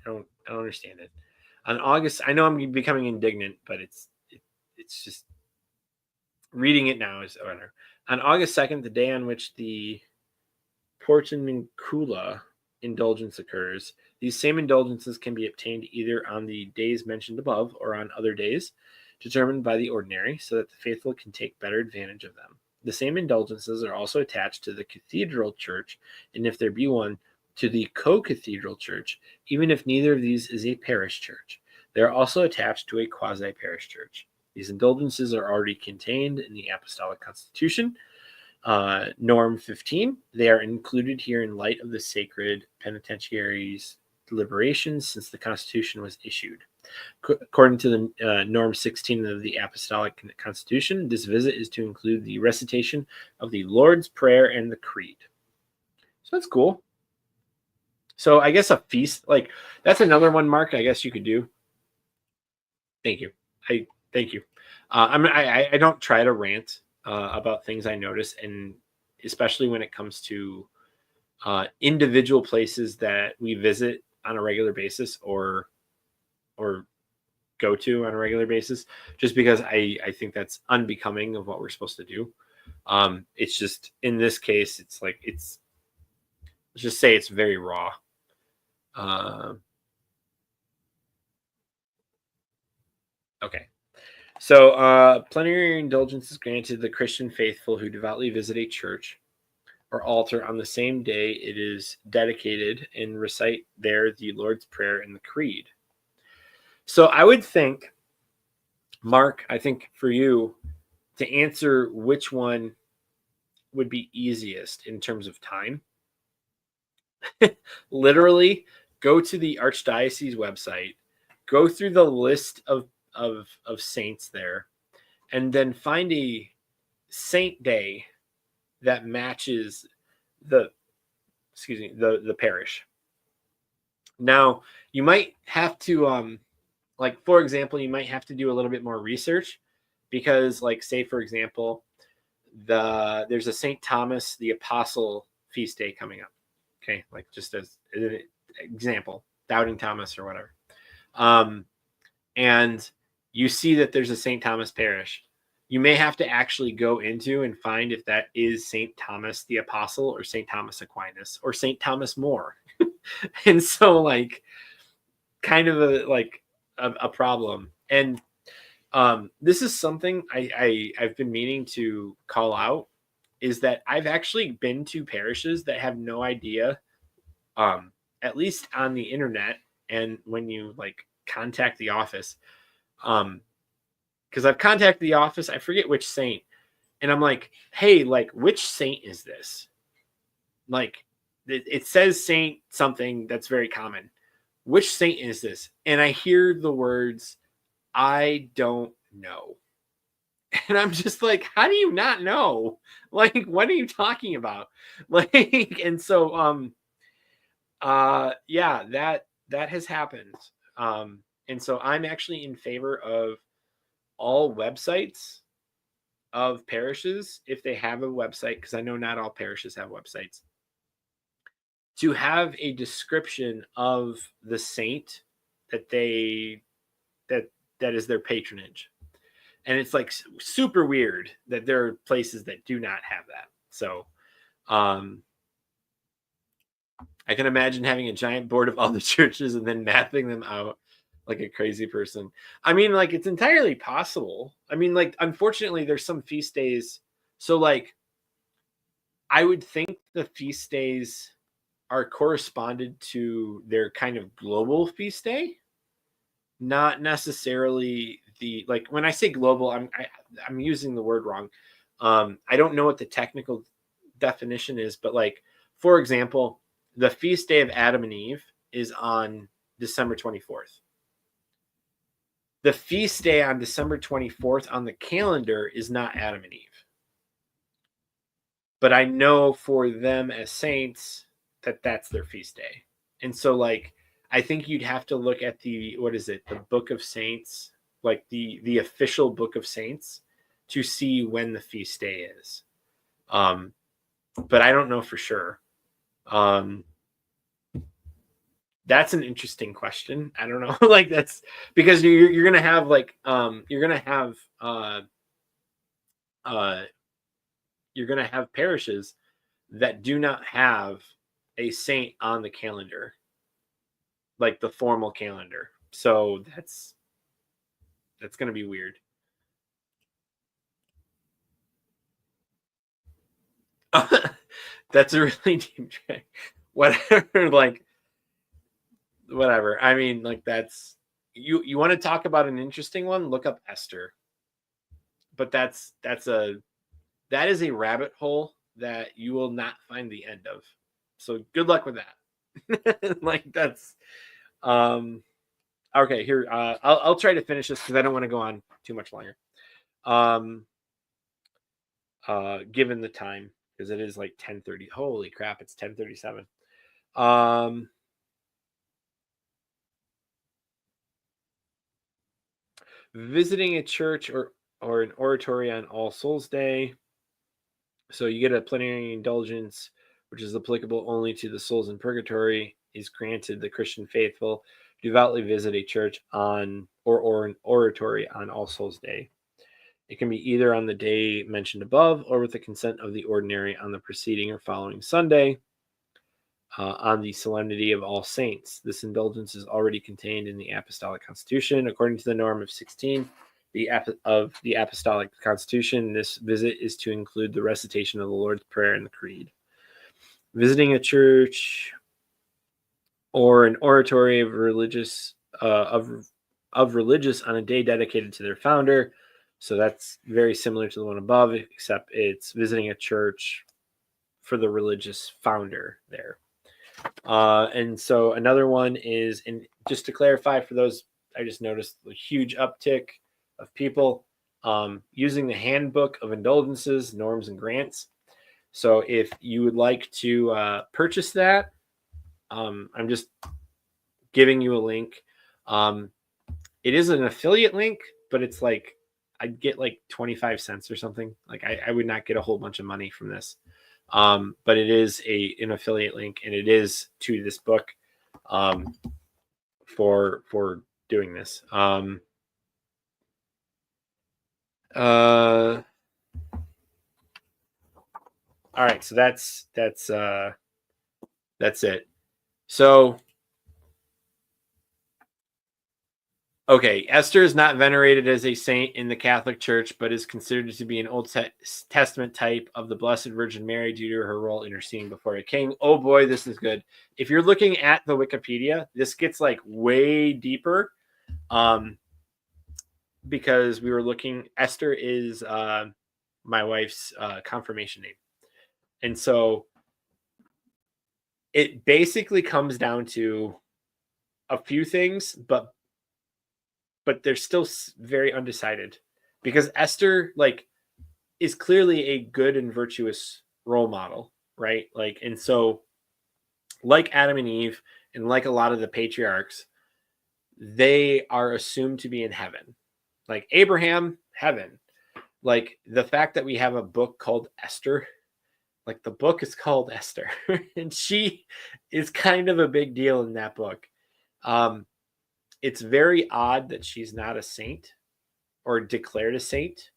I don't understand it. On August, I know I'm becoming indignant, but it's just reading it now is whatever. On August 2nd, the day on which the Portiuncula indulgence occurs, these same indulgences can be obtained either on the days mentioned above or on other days determined by the ordinary, so that the faithful can take better advantage of them. The same indulgences are also attached to the cathedral church, and if there be one, to the co-cathedral church, even if neither of these is a parish church. They are also attached to a quasi-parish church. These indulgences are already contained in the Apostolic Constitution, Norm 15. They are included here in light of the sacred penitentiary's deliberations since the Constitution was issued. According to the Norm 16 of the Apostolic Constitution, this visit is to include the recitation of the Lord's Prayer and the Creed. So that's cool. So I guess a feast, like that's another one, Mark, I guess you could do. Thank you. Thank you. I don't try to rant about things I notice, and especially when it comes to individual places that we visit on a regular basis or go to on a regular basis, just because I think that's unbecoming of what we're supposed to do. It's just in this case, it's like let's just say it's very raw. Okay. So, plenary indulgence is granted the Christian faithful who devoutly visit a church or altar on the same day it is dedicated and recite there the Lord's Prayer and the Creed. So, I would think, Mark, I think for you to answer which one would be easiest in terms of time, literally go to the Archdiocese website, go through the list of saints there, and then find a saint day that matches the parish. Now you might have to like, for example, you might have to do a little bit more research, because like, say for example, there's a St. Thomas the Apostle feast day coming up. Okay, like just as an example, Doubting Thomas or whatever. And you see that there's a St. Thomas parish. You may have to actually go into and find if that is St. Thomas the Apostle or St. Thomas Aquinas or St. Thomas More. And so like kind of a problem. And This is something I've been meaning to call out, is that I've actually been to parishes that have no idea, at least on the internet, and when you like contact the office, because I've contacted the office, I forget which saint, and I'm like, hey, like, which saint is this? Like, it says saint something that's very common. Which saint is this? And I hear the words, I don't know. And I'm just like, how do you not know? Like, what are you talking about? Like, and so yeah, that has happened. And so I'm actually in favor of all websites of parishes, if they have a website, because I know not all parishes have websites, to have a description of the saint that they that is their patronage. And it's like super weird that there are places that do not have that. So I can imagine having a giant board of all the churches and then mapping them out like a crazy person. I mean, like, it's entirely possible. I mean, like, unfortunately, there's some feast days. So, like, I would think the feast days are corresponded to their kind of global feast day, not necessarily the, like, when I say global, I'm using the word wrong. I don't know what the technical definition is, but like, for example, the feast day of Adam and Eve is on December 24th. The feast day on December 24th on the calendar is not Adam and Eve. But I know for them as saints that that's their feast day. And so, like, I think you'd have to look at the, what is it, the Book of Saints, like the official Book of Saints, to see when the feast day is. But I don't know for sure. That's an interesting question. I don't know. Like, that's because you're gonna have like you're gonna have you're gonna have parishes that do not have a saint on the calendar, like the formal calendar. So that's gonna be weird. That's a really deep track. Whatever, like, whatever. I mean, like, that's, you want to talk about an interesting one, look up Esther. But that is a rabbit hole that you will not find the end of. So good luck with that. Like, that's okay. Here, I'll try to finish this because I don't want to go on too much longer. Given the time, because it is like 10:30. Holy crap, it's 10:37. Visiting a church or an oratory on All Souls Day. So you get a plenary indulgence, which is applicable only to the souls in purgatory, is granted the Christian faithful devoutly visit a church on or an oratory on All Souls Day. It can be either on the day mentioned above or with the consent of the ordinary on the preceding or following Sunday on the solemnity of All Saints. This indulgence is already contained in the Apostolic Constitution. According to the norm of 16 of the Apostolic Constitution, this visit is to include the recitation of the Lord's Prayer and the Creed. Visiting a church or an oratory of religious on a day dedicated to their founder. So that's very similar to the one above, except it's visiting a church for the religious founder there. And so another one is, and just to clarify for those, I just noticed a huge uptick of people using the Handbook of Indulgences, Norms, and Grants. So if you would like to purchase that, I'm just giving you a link. It is an affiliate link, but it's like I'd get like 25 cents or something. Like, I would not get a whole bunch of money from this. But it is an affiliate link, and it is to this book for doing this. All right, so that's it. So Okay, Esther is not venerated as a saint in the Catholic Church, but is considered to be an Old Testament type of the Blessed Virgin Mary due to her role interceding before a king. Oh boy, this is good. If you're looking at the Wikipedia, this gets like way deeper, because we were looking. Esther is my wife's confirmation name, and so it basically comes down to a few things, but they're still very undecided, because Esther is clearly a good and virtuous role model, right? And so like Adam and Eve and like a lot of the patriarchs, they are assumed to be in heaven. Like Abraham, heaven. Like the fact that we have a book called Esther, like the book is called Esther, and she is kind of a big deal in that book. It's very odd that she's not a saint or declared a saint.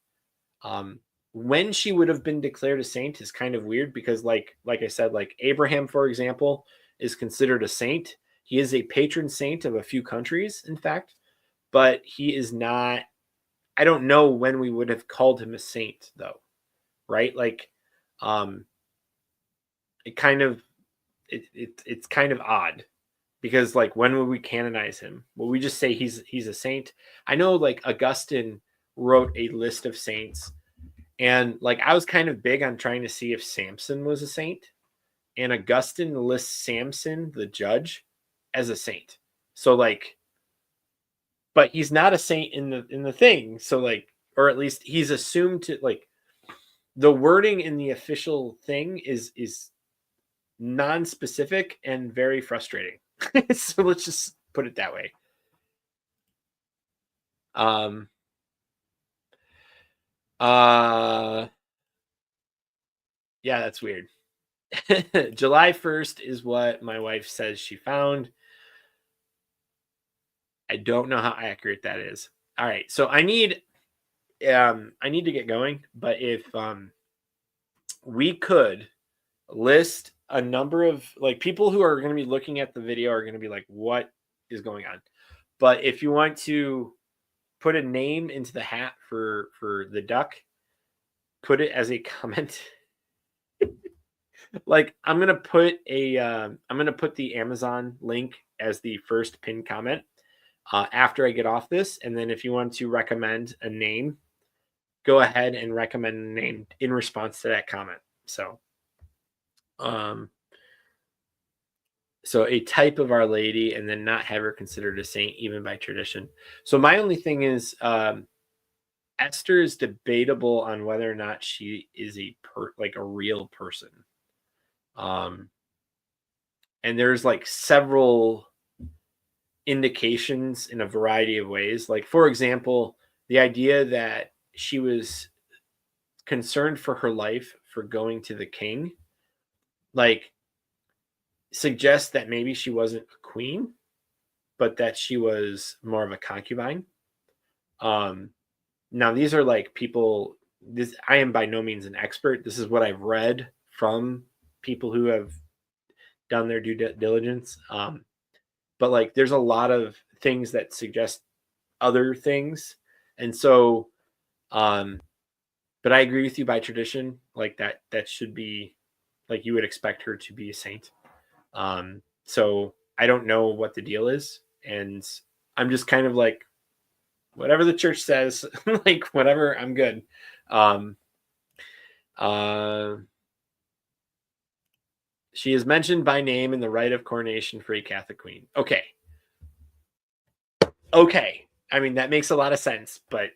When she would have been declared a saint is kind of weird, because like I said, like Abraham, for example, is considered a saint. He is a patron saint of a few countries, in fact, but he is not. I don't know when we would have called him a saint, though, right? It kind of it's kind of odd, because like when would we canonize him? Will we just say he's a saint? I know like Augustine wrote a list of saints, and like I was kind of big on trying to see if Samson was a saint, and Augustine lists Samson the judge as a saint. So like, but he's not a saint in the thing. So like, or at least he's assumed to, like, the wording in the official thing is non-specific and very frustrating. So let's just put it that way. Um yeah, that's weird. July 1st is what my wife says she found. I don't know how accurate that is. All right, so I need to get going, but if we could list a number of, like, people who are going to be looking at the video are going to be like, what is going on? But if you want to put a name into the hat for the duck, put it as a comment. Like I'm gonna put the Amazon link as the first pinned comment after I get off this, and then if you want to recommend a name, go ahead and recommend a name in response to that comment. So so a type of Our Lady, and then not have her considered a saint even by tradition. So my only thing is Esther is debatable on whether or not she is a real person. And there's like several indications in a variety of ways. Like, for example, the idea that she was concerned for her life for going to the king, like, suggests that maybe she wasn't a queen, but that she was more of a concubine. Now these are like people, this, I am by no means an expert. This is what I've read from people who have done their due diligence. But like, there's a lot of things that suggest other things. And so, but I agree with you, by tradition, like that should be, like, you would expect her to be a saint. So I don't know what the deal is. And I'm just kind of like, whatever the church says, like whatever, I'm good. She is mentioned by name in the rite of coronation for a Catholic queen. Okay. I mean, that makes a lot of sense, but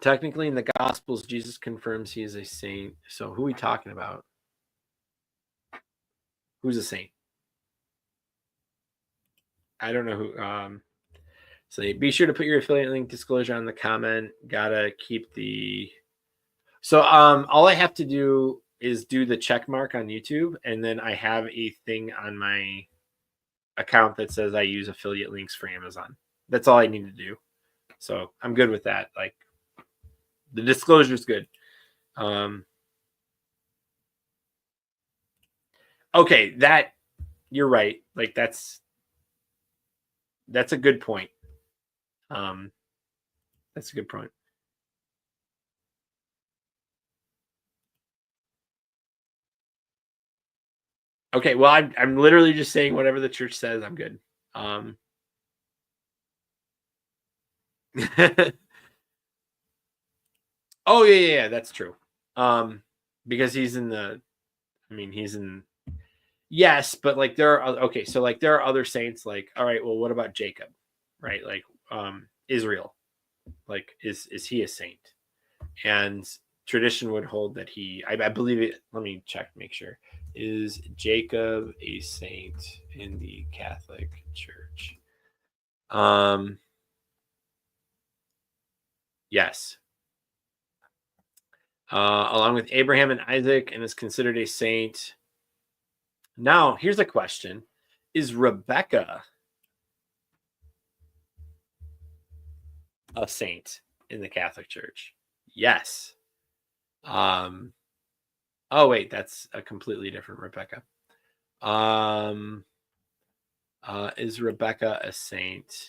technically in the Gospels, Jesus confirms he is a saint. So who are we talking about? Who's a saint? I don't know who. So be sure to put your affiliate link disclosure on the comment. Gotta keep the. So all I have to do is do the check mark on YouTube, and then I have a thing on my account that says I use affiliate links for Amazon. That's all I need to do. So I'm good with that. Like, the disclosure is good. Okay, that you're right. Like that's a good point. Um, that's a good point. Okay, well, I'm literally just saying whatever the church says. I'm good. Um, oh yeah, that's true. Because he's in the. I mean, he's in. Yes, but like there are okay, so like there are other saints. Like, all right, well, what about Jacob? Right, like Israel. Like, is he a saint? And tradition would hold that I believe it. Let me check, make sure. Is Jacob a saint in the Catholic Church? Um, yes. Along with Abraham and Isaac, and is considered a saint. Now, here's a question: is Rebecca a saint in the Catholic Church? Yes. Um, oh wait, that's a completely different Rebecca. Um, is Rebecca a saint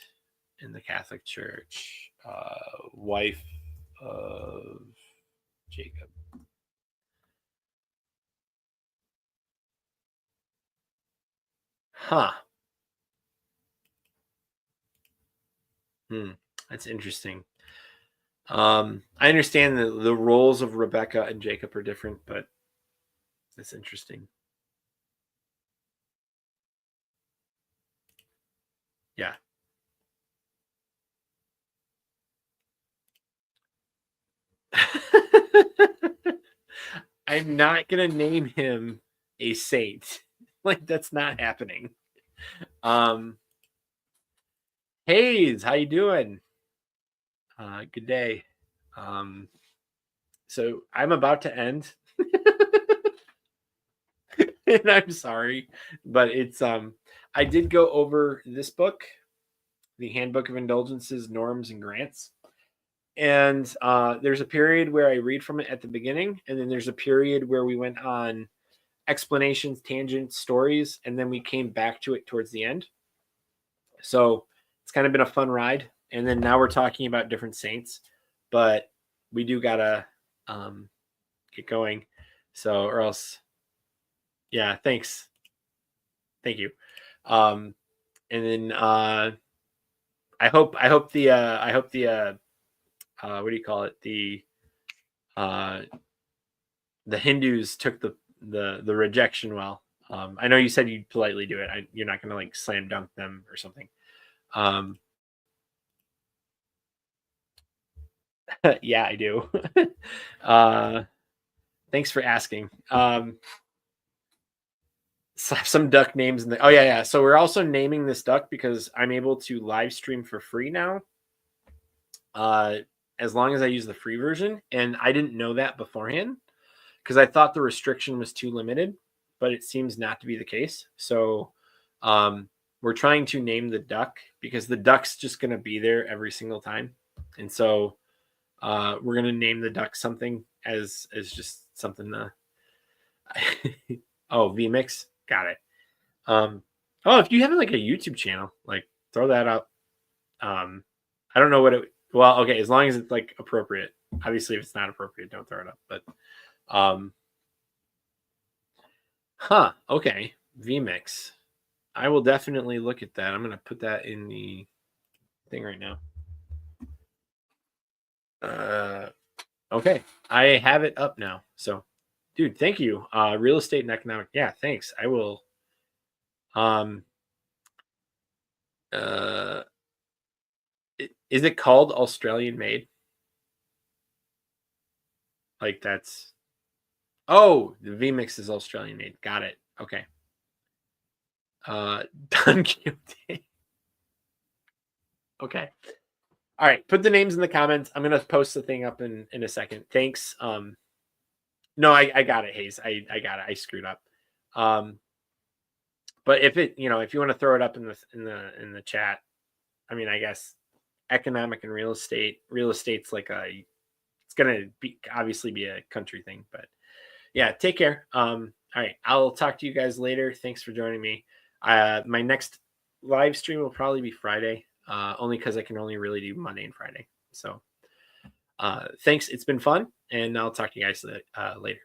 in the Catholic Church? Wife of Jacob. Huh. Hmm. That's interesting. I understand the roles of Rebecca and Jacob are different, but that's interesting. Yeah. I'm not gonna name him a saint. Like that's not happening. Um, Hayes, how you doing? Good day. Um, so I'm about to end, and I'm sorry, but it's I did go over this book, the Handbook of Indulgences, Norms and Grants, and there's a period where I read from it at the beginning, and then there's a period where we went on explanations, tangents, stories, and then we came back to it towards the end. So it's kind of been a fun ride. And then now we're talking about different saints, but we do gotta um, get going. So or else, yeah. Thanks, thank you. Um, and then I hope the what do you call it uh, the Hindus took the rejection well. I know you said you'd politely do it. You're not gonna like slam dunk them or something. Um, yeah, I do. uh, Thanks for asking. Some duck names in the. Oh yeah. So we're also naming this duck because I'm able to live stream for free now. Uh, as long as I use the free version, and I didn't know that beforehand because I thought the restriction was too limited, but it seems not to be the case. So, we're trying to name the duck because the duck's just going to be there every single time, and so we're going to name the duck something as just something to. Oh, vmix, got it. Oh, if you have like a YouTube channel, like throw that up. I don't know what it. Well, okay, as long as it's like appropriate. Obviously, if it's not appropriate, don't throw it up. But, um, okay, vmix. I will definitely look at that. I'm gonna put that in the thing right now. Uh, okay, I have it up now. So, dude, thank you. Real estate and economic. Yeah, thanks. I will. Um, uh, is it called Australian made? Like that's. Oh, the vmix is Australian made. Got it. Okay. Don Quixote. Okay. All right. Put the names in the comments. I'm gonna post the thing up in a second. Thanks. No, I got it, Hayes. I got it. I screwed up. Um, but if it, if you want to throw it up in the chat, I mean, I guess economic and real estate. Real estate's like it's gonna be obviously be a country thing, but yeah. Take care. All right. I'll talk to you guys later. Thanks for joining me. My next live stream will probably be Friday, only because I can only really do Monday and Friday. So thanks. It's been fun, and I'll talk to you guys later.